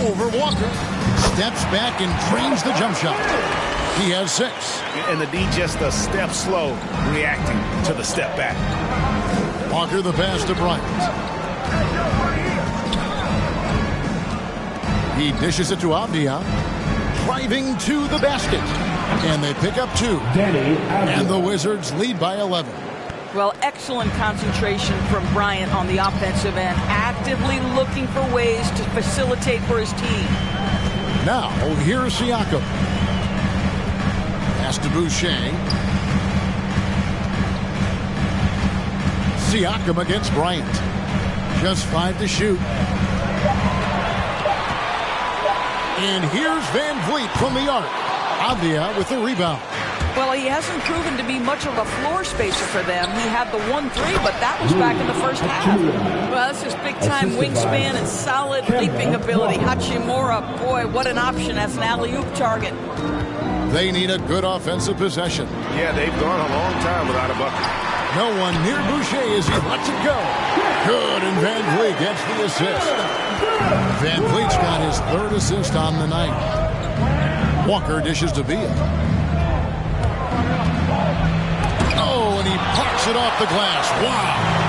Over Walker. Steps back and drains the jump shot. He has 6. And the D just a step slow, reacting to the step back. Walker the pass to Bryant. He dishes it to Avdia. Driving to the basket. And they pick up 2. And the Wizards lead by 11. Well, excellent concentration from Bryant on the offensive end, actively looking for ways to facilitate for his team. Now, here's Siakam. Pass to Boucher. Siakam against Bryant. Just 5 to shoot. And here's VanVleet from the arc. Avdia with the rebound. Well, he hasn't proven to be much of a floor spacer for them. He had the 1-3, but that was back in the first half. Well, that's just big-time wingspan and solid leaping ability. Hachimura, boy, what an option as an alley-oop target. They need a good offensive possession. Yeah, they've gone a long time without a bucket. No one near Boucher as he lets it go. Good, and VanVleet gets the assist. Van Vliet's got his third assist on the night. Walker dishes to Beal. Oh, and he pops it off the glass. Wow.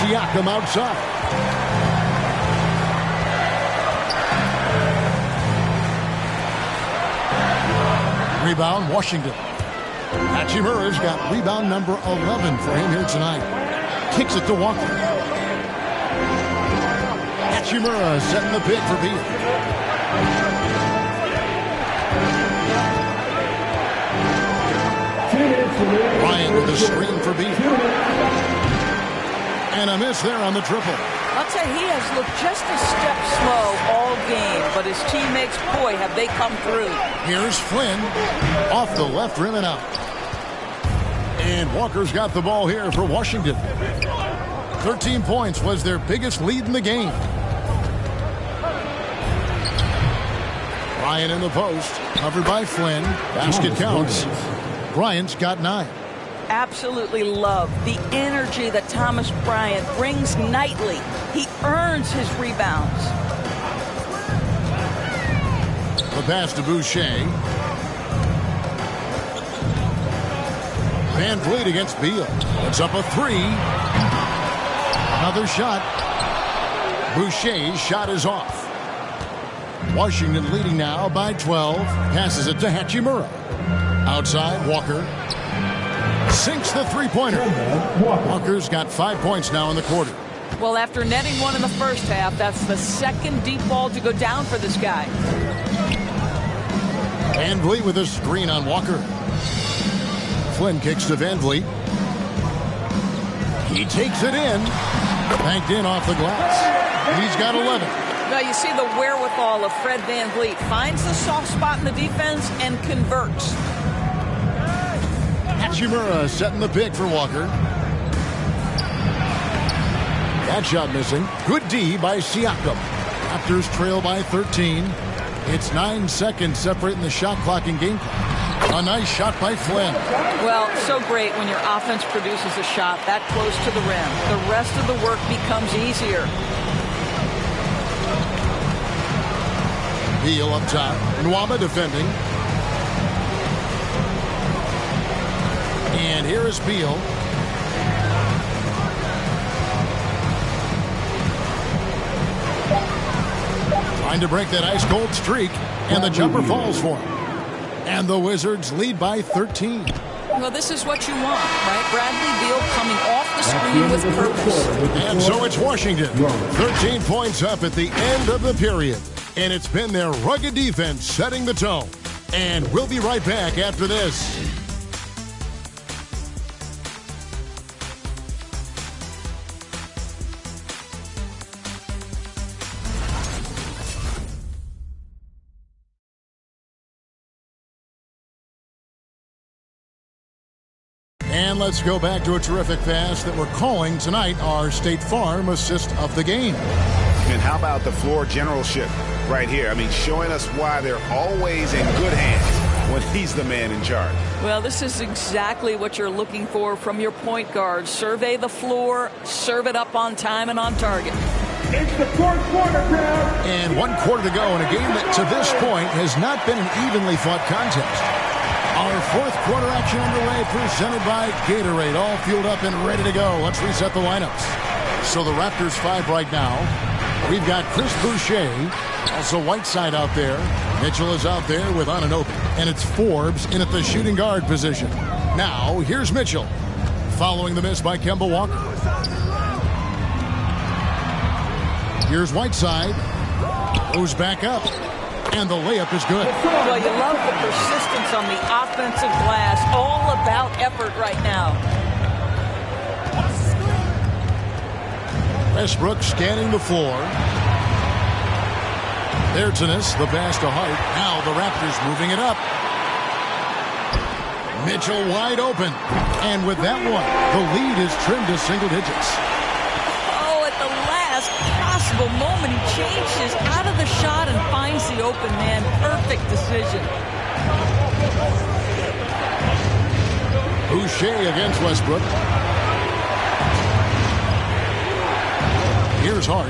Siakam outside. Rebound, Washington. Hachimura's got rebound number 11 for him here tonight. Kicks it to Walker. Hachimura setting the pick for Beal. Bryant with a screen for Beal. And a miss there on the triple. I'll tell you, he has looked just a step slow all game, but his teammates, boy, have they come through. Here's Flynn off the left rim and out. And Walker's got the ball here for Washington. 13 points was their biggest lead in the game. Bryant in the post, covered by Flynn. Basket counts. Bryant's got 9. Absolutely love the energy that Thomas Bryant brings nightly. He earns his rebounds. The pass to Boucher. Van Vliet against Beal. It's up a 3. Another shot. Boucher's shot is off. Washington leading now by 12. Passes it to Hachimura. Outside, Walker. Sinks the three-pointer. Walker's got 5 points now in the quarter. Well, after netting one in the first half, that's the second deep ball to go down for this guy. Van Vliet with a screen on Walker. Flynn kicks to Van Vliet. He takes it in. Banked in off the glass. He's got 11. Now you see the wherewithal of Fred Van Vliet. Finds the soft spot in the defense and converts. Hachimura setting the pick for Walker. That shot missing. Good D by Siakam. Raptors trail by 13. It's 9 seconds separating the shot clock and game clock. A nice shot by Flynn. Well, so great when your offense produces a shot that close to the rim. The rest of the work becomes easier. Beal up top. Nwaba defending. And here is Beal. Trying to break that ice-cold streak. And the jumper falls for him. And the Wizards lead by 13. Well, this is what you want, right? Bradley Beal coming off the screen with purpose. And so it's Washington. 13 points up at the end of the period. And it's been their rugged defense setting the tone. And we'll be right back after this. And let's go back to a terrific pass that we're calling tonight our State Farm assist of the game. And how about the floor generalship right here? I mean, showing us why they're always in good hands when he's the man in charge. Well, this is exactly what you're looking for from your point guard. Survey the floor, serve it up on time and on target. It's the fourth quarter, crowd. And 1 quarter to go in a game that to this point has not been an evenly fought contest. Our fourth quarter action underway, presented by Gatorade. All fueled up and ready to go. Let's reset the lineups. So the Raptors 5 right now. We've got Chris Boucher, also Whiteside out there. Mitchell is out there with Anunoby. And it's Forbes in at the shooting guard position. Now, here's Mitchell, following the miss by Kemba Walker. Here's Whiteside. Goes back up. And the layup is good. Well, you love the persistence on the offensive glass. All about effort right now. Westbrook scanning the floor. Bertans, the pass to Hart. Now the Raptors moving it up. Mitchell wide open. And with that one, the lead is trimmed to single digits. Oh, at the last possible moment, he changes out of the shot and finds the open man. Perfect decision. Boucher against Westbrook. Here's Hart.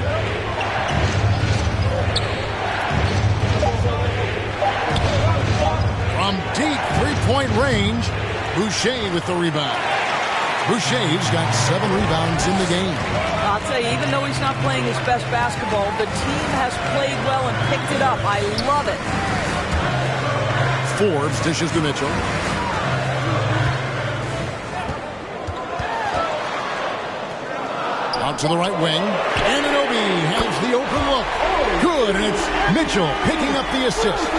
From deep three-point range, Boucher with the rebound. Boucher's got 7 rebounds in the game. I'll tell you, even though he's not playing his best basketball, the team has played well and picked it up. I love it. Forbes dishes to Mitchell. Out to the right wing. Anunoby has the open look. Good, and it's Mitchell picking up the assist.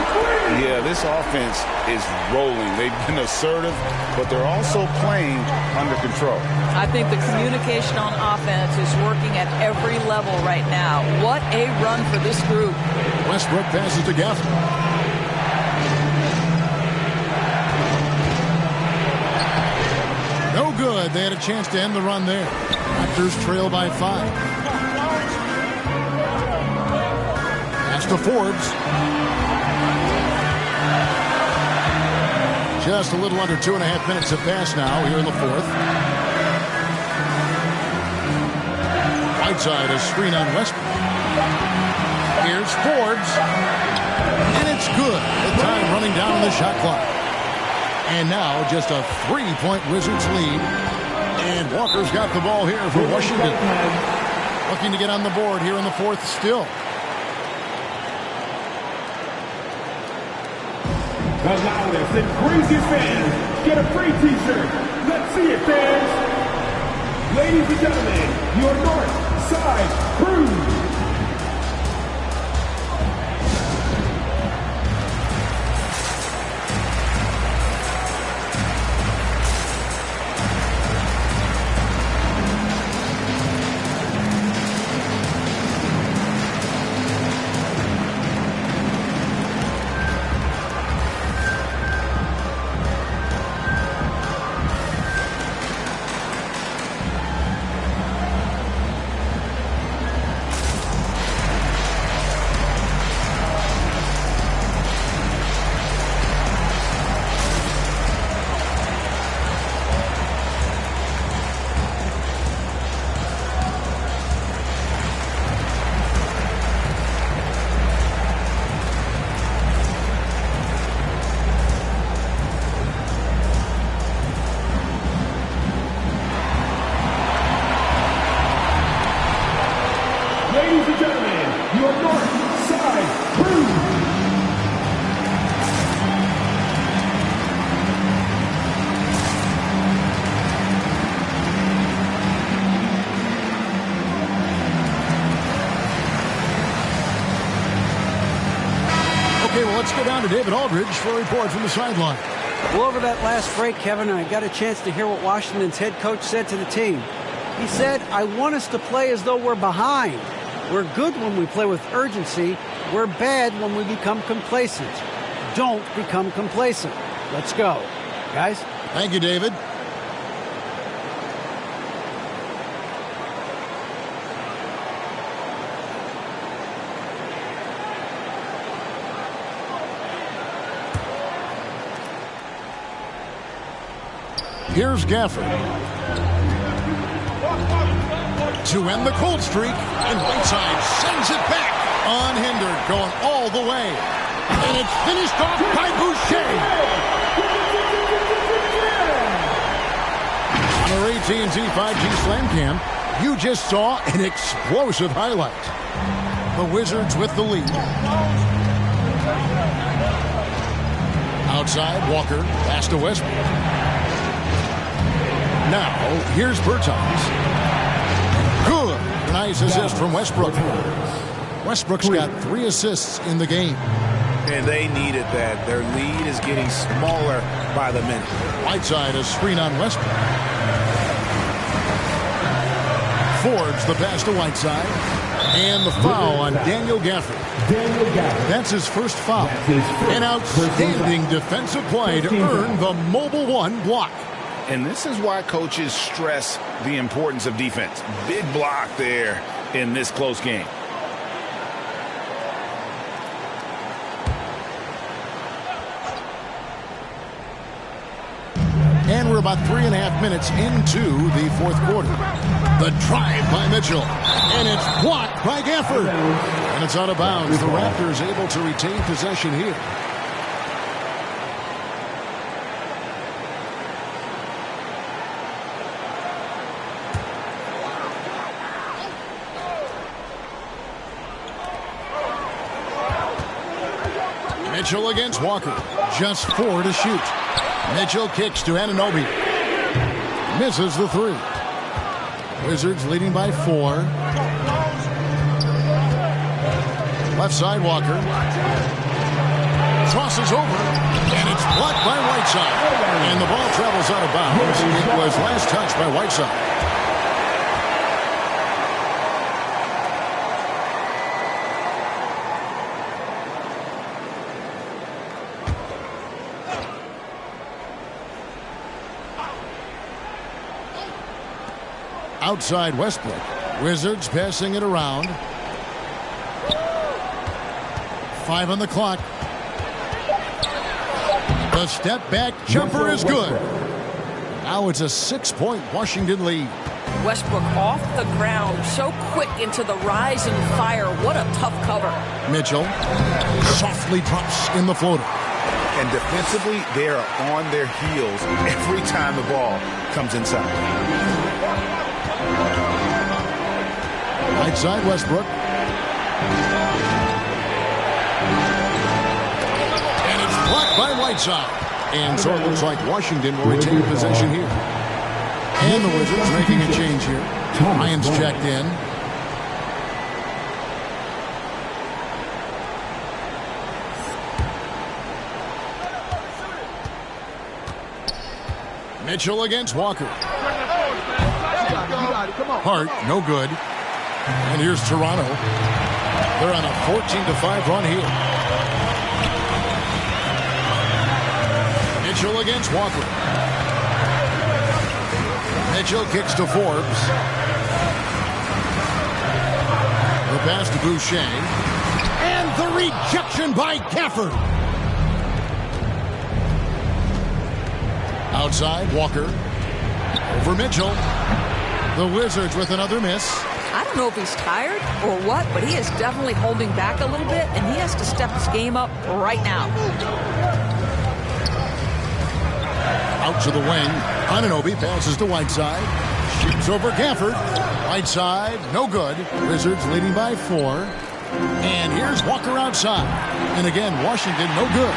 Yeah, this offense is rolling. They've been assertive, but they're also playing under control. I think the communication on offense is working at every level right now. What a run for this group. Westbrook passes to Gaffney. No good. They had a chance to end the run there. Raptors trail by 5. Pass to Forbes. Just a little under 2.5 minutes have passed now here in the 4th. Whiteside, a screen on Westbrook. Here's Forbes. And it's good. The time running down on the shot clock. And now just a 3-point Wizards lead. And Walker's got the ball here for Washington. Looking to get on the board here in the 4th still. The loudest and craziest fans get a free t-shirt. Let's see it, fans. Ladies and gentlemen, your North Side Crew. Ladies and gentlemen, your North Side Crew. Okay, well, let's go down to David Aldridge for a report from the sideline. Well, over that last break, Kevin, I got a chance to hear what Washington's head coach said to the team. He said, I want us to play as though we're behind. We're good when we play with urgency. We're bad when we become complacent. Don't become complacent. Let's go. Guys? Thank you, David. Here's Gafford. To end the cold streak, and Whiteside sends it back. Unhindered, going all the way. And it's finished off by Boucher. On our AT&T 5G Slam Cam, you just saw an explosive highlight. The Wizards with the lead. Outside, Walker, pass to Westbrook. Now, here's Bertans. Good. Nice assist from Westbrook. Westbrook's got 3 assists in the game. And they needed that. Their lead is getting smaller by the minute. Whiteside, a screen on Westbrook. Forbes the pass to Whiteside. And the foul on Daniel Gafford. That's his first foul. An outstanding defensive play to earn the Mobile One block. And this is why coaches stress the importance of defense. Big block there in this close game. And we're about 3.5 minutes into the fourth quarter. The drive by Mitchell. And it's blocked by Gafford. And it's out of bounds. The Raptors able to retain possession here. Mitchell against Walker. Just 4 to shoot. Mitchell kicks to Anunoby. Misses the 3. Wizards leading by 4. Left side Walker. Crosses over. And it's blocked by Whiteside. And the ball travels out of bounds. It was last touched by Whiteside. Outside Westbrook. Wizards passing it around. 5 on the clock. The step back jumper is good. Now it's a 6-point Washington lead. Westbrook off the ground, so quick into the rise and fire. What a tough cover. Mitchell softly drops in the floater. And defensively, they are on their heels every time the ball comes inside. Right side Westbrook. And it's blocked by Whiteside. And so it looks like Washington will retain possession here. And the Wizards making a change here. Ryan's checked in. Mitchell against Walker. Hart, no good. And here's Toronto. They're on a 14-5 run here. Mitchell against Walker. Mitchell kicks to Forbes. The pass to Boucher. And the rejection by Gafford. Outside, Walker. Over Mitchell. The Wizards with another miss. I don't know if he's tired or what, but he is definitely holding back a little bit, and he has to step his game up right now. Out to the wing. Anunoby passes to Whiteside. Shoots over Gafford. Whiteside, no good. Wizards leading by 4. And here's Walker outside. And again, Washington, no good.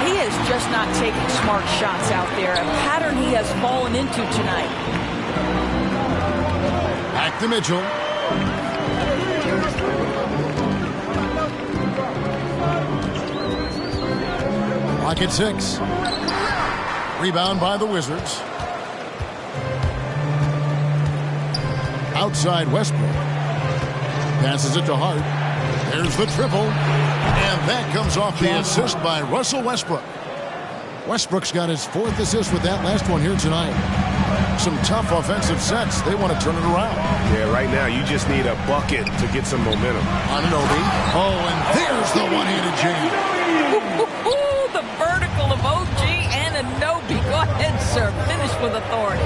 He is just not taking smart shots out there, a pattern he has fallen into tonight. Back to Mitchell. Clock at 6. Rebound by the Wizards. Outside Westbrook. Passes it to Hart. There's the triple. And that comes off the assist by Russell Westbrook. Westbrook's got his 4th assist with that last one here tonight. Some tough offensive sets. They want to turn it around. Yeah, right now you just need a bucket to get some momentum. Anunoby. Oh, and there's the one-handed jam. The vertical of OG and Anunoby. Go ahead, sir. Finish with authority.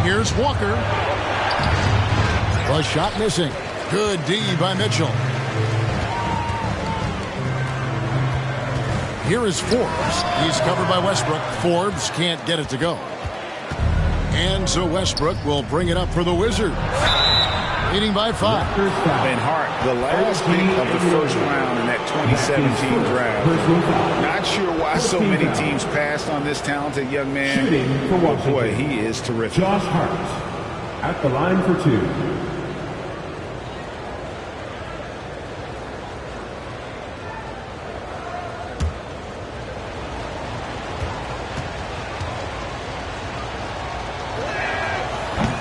Here's Walker. The shot missing. Good D by Mitchell. Here is Forbes. He's covered by Westbrook. Forbes can't get it to go. And so Westbrook will bring it up for the Wizards. Leading by 5. And Hart, the last pick of the first round in that 2017 draft. Not sure why so many teams passed on this talented young man. But boy, he is terrific. Josh Hart at the line for 2.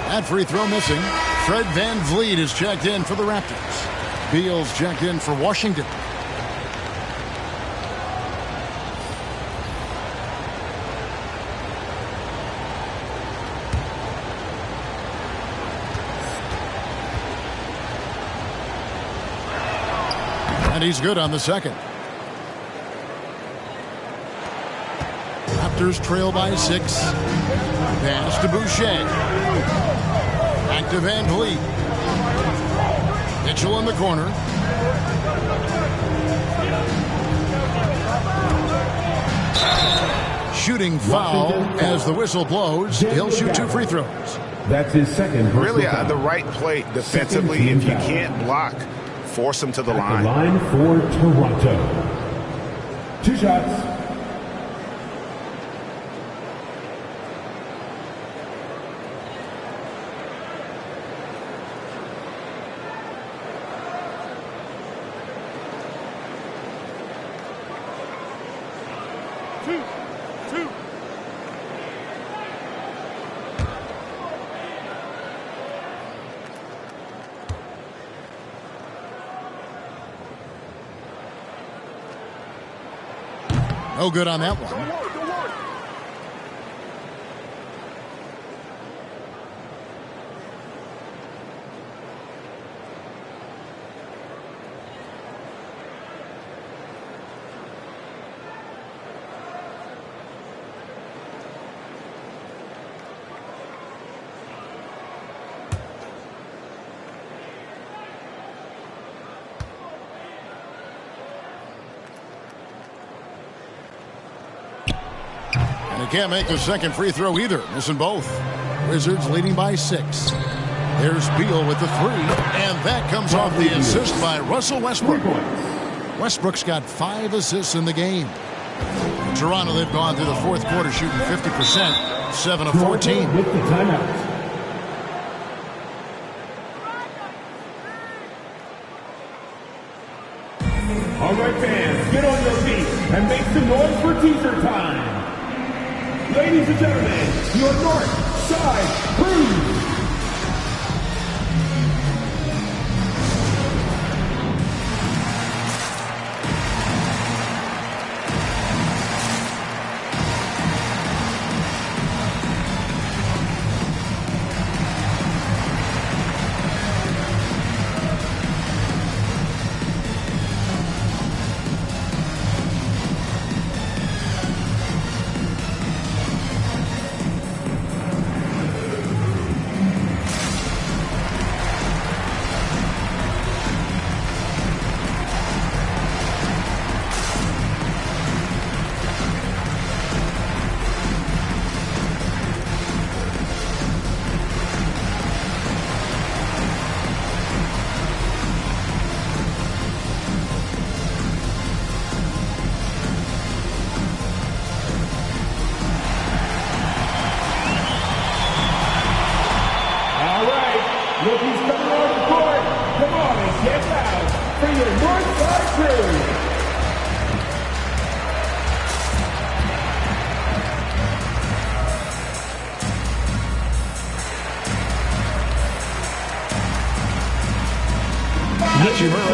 That free throw missing. Fred VanVleet is checked in for the Raptors. Beal's checked in for Washington. And he's good on the second. Raptors trail by 6. Pass to Boucher. Back to Van Vliet. Mitchell in the corner. Shooting foul as the whistle blows. He'll shoot 2 free throws. That's his second. Really the right play defensively. If you can't block, force him to the line. The line for Toronto. 2 shots. No good on that one. Can't make the second free throw either. Missing both. Wizards leading by 6. There's Beal with the 3. And that comes off the assist by Russell Westbrook. Westbrook's got 5 assists in the game. In Toronto, they've gone through the fourth quarter shooting 50%. 7 of 14. With the timeout. All right, fans, get on your feet and make some noise for teaser time. Ladies and gentlemen, your North Side Crew.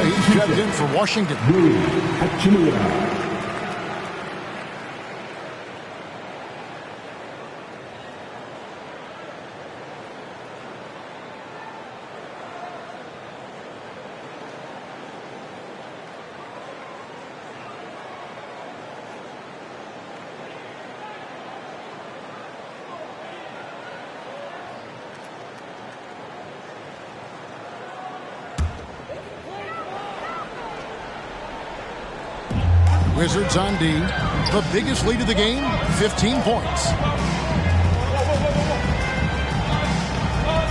He's checked in for Washington. Wizards on D. The biggest lead of the game, 15 points.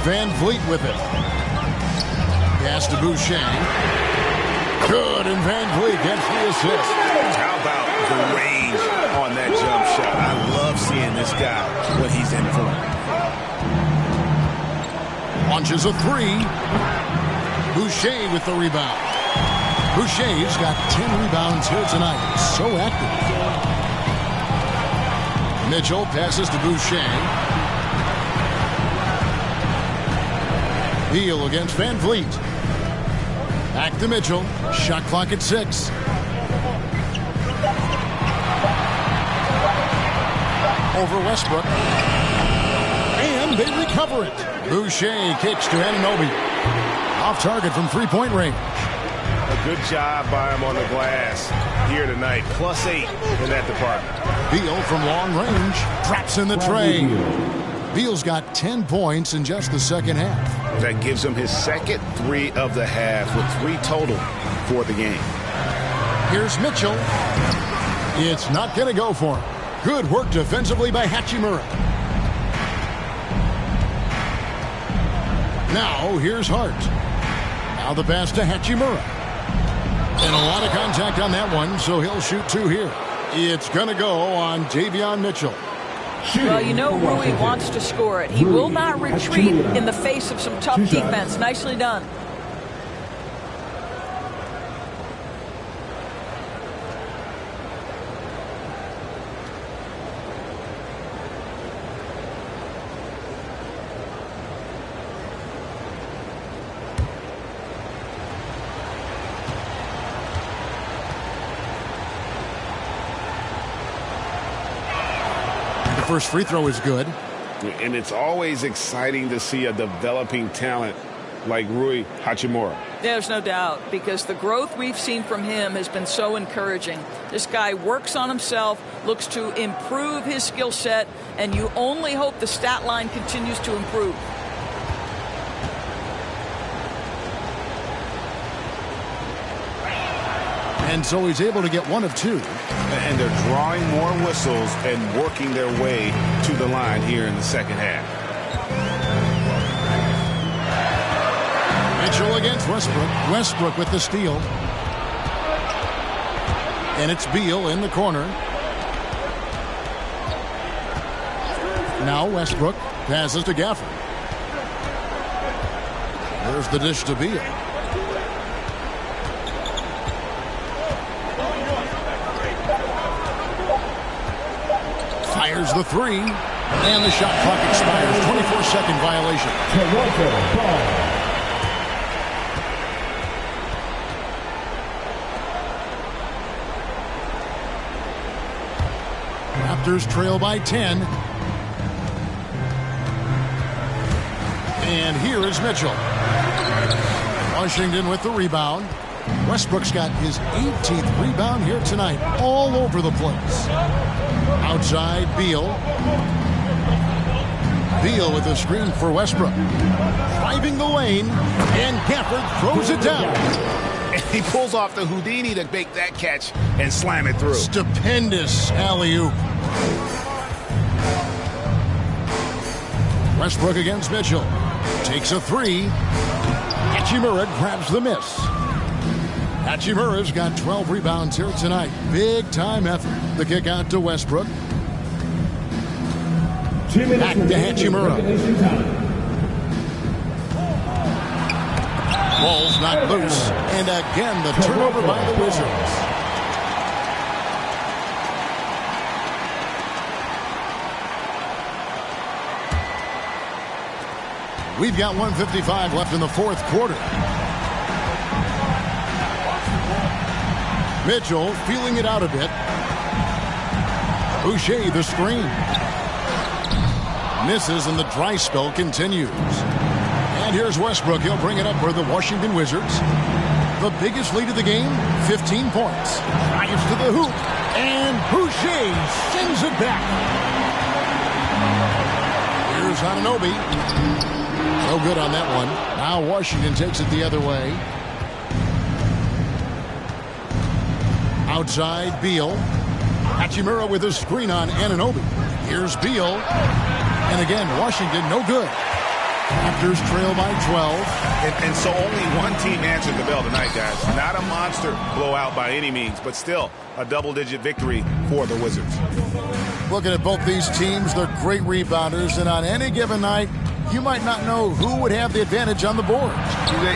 Van Vliet with it. Pass to Boucher. Good, and Van Vliet gets the assist. How about the range on that jump shot? I love seeing this guy when he's in form. Launches a 3. Boucher with the rebound. Boucher's got 10 rebounds here tonight. So active. Mitchell passes to Boucher. Beal against Van Vliet. Back to Mitchell. Shot clock at 6. Over Westbrook. And they recover it. Boucher kicks to Anunoby. Off target from three-point range. A good job by him on the glass. here tonight. +8 in that department. Beal from long range drops in the tray. Beal's got 10 points in just the second half. That gives him his second 3 of the half with 3 total for the game. Here's Mitchell. It's not going to go for him. Good work defensively by Hachimura. Now here's Hart. Now the pass to Hachimura. And a lot of contact on that one, so he'll shoot 2 here. It's going to go on Davion Mitchell. Well, you know Rui wants to score it. He will not retreat in the face of some tough defense. Nicely done. First free throw is good. And it's always exciting to see a developing talent like Rui Hachimura. There's no doubt, because the growth we've seen from him has been so encouraging. This guy works on himself, looks to improve his skill set, and you only hope the stat line continues to improve. And so he's able to get 1 of 2. And they're drawing more whistles and working their way to the line here in the second half. Mitchell against Westbrook. Westbrook with the steal. And it's Beal in the corner. Now Westbrook passes to Gafford. There's the dish to Beal. Fires the 3, and the shot clock expires. 24-second violation. Toronto ball. Raptors trail by 10. And here is Mitchell. Washington with the rebound. Westbrook's got his 18th rebound here tonight, all over the place. Outside, Beal. Beal with a screen for Westbrook. Driving the lane, and Gafford throws it down. And he pulls off the Houdini to make that catch and slam it through. Stupendous alley-oop. Westbrook against Mitchell. Takes a 3. Hachimura grabs the miss. Hachimura's got 12 rebounds here tonight. Big time effort. The kick out to Westbrook. Back to Hachimura. Ball's not loose. And again, the turnover by the Wizards. We've got 1:55 left in the fourth quarter. Mitchell feeling it out a bit. Boucher the screen. Misses, and the dry spell continues. And here's Westbrook. He'll bring it up for the Washington Wizards. The biggest lead of the game, 15 points. Drives to the hoop. And Boucher sends it back. Here's Anunoby. No good on that one. Now Washington takes it the other way. Outside, Beal. Hachimura with a screen on Anunoby. Here's Beal. And again, Washington no good. Raptors trail by 12. And so only one team answered the bell tonight, guys. Not a monster blowout by any means, but still a double-digit victory for the Wizards. Looking at both these teams, they're great rebounders, and on any given night, you might not know who would have the advantage on the board.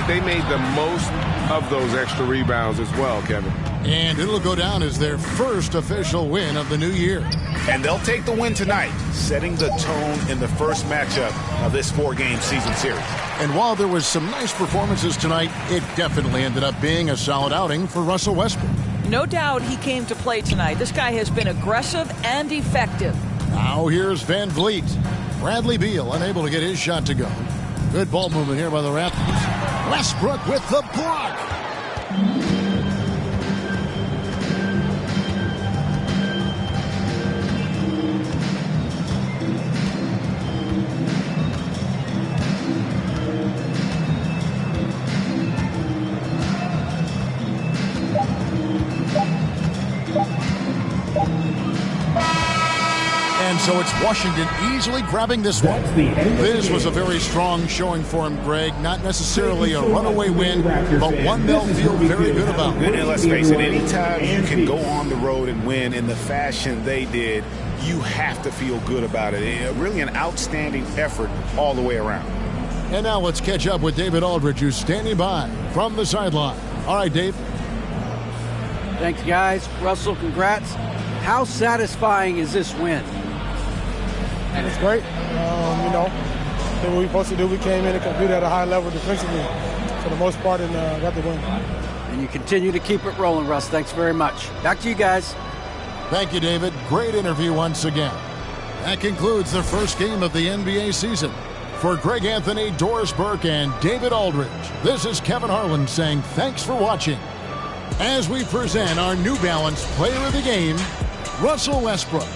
They made the most of those extra rebounds as well, Kevin. And it'll go down as their first official win of the new year. And they'll take the win tonight, setting the tone in the first matchup of this 4-game season series. And while there was some nice performances tonight, it definitely ended up being a solid outing for Russell Westbrook. No doubt he came to play tonight. This guy has been aggressive and effective. Now here's Van Vliet. Bradley Beal unable to get his shot to go. Good ball movement here by the Raptors. Westbrook with the block. And so it's Washington easily grabbing this one. This was a very strong showing for him, Greg. Not necessarily a runaway win, but one they'll feel very good about. And let's face it, anytime you can go on the road and win in the fashion they did, you have to feel good about it. Really an outstanding effort all the way around. And now let's catch up with David Aldridge, who's standing by from the sideline. All right, Dave. Thanks, guys. Russell, congrats. How satisfying is this win? And it's great. You know, did what we supposed to do. We came in and competed at a high level defensively for the most part and got the win. And you continue to keep it rolling, Russ. Thanks very much. Back to you guys. Thank you, David. Great interview once again. That concludes the first game of the NBA season. For Greg Anthony, Doris Burke, and David Aldridge, this is Kevin Harlan saying thanks for watching. As we present our New Balance Player of the Game, Russell Westbrook.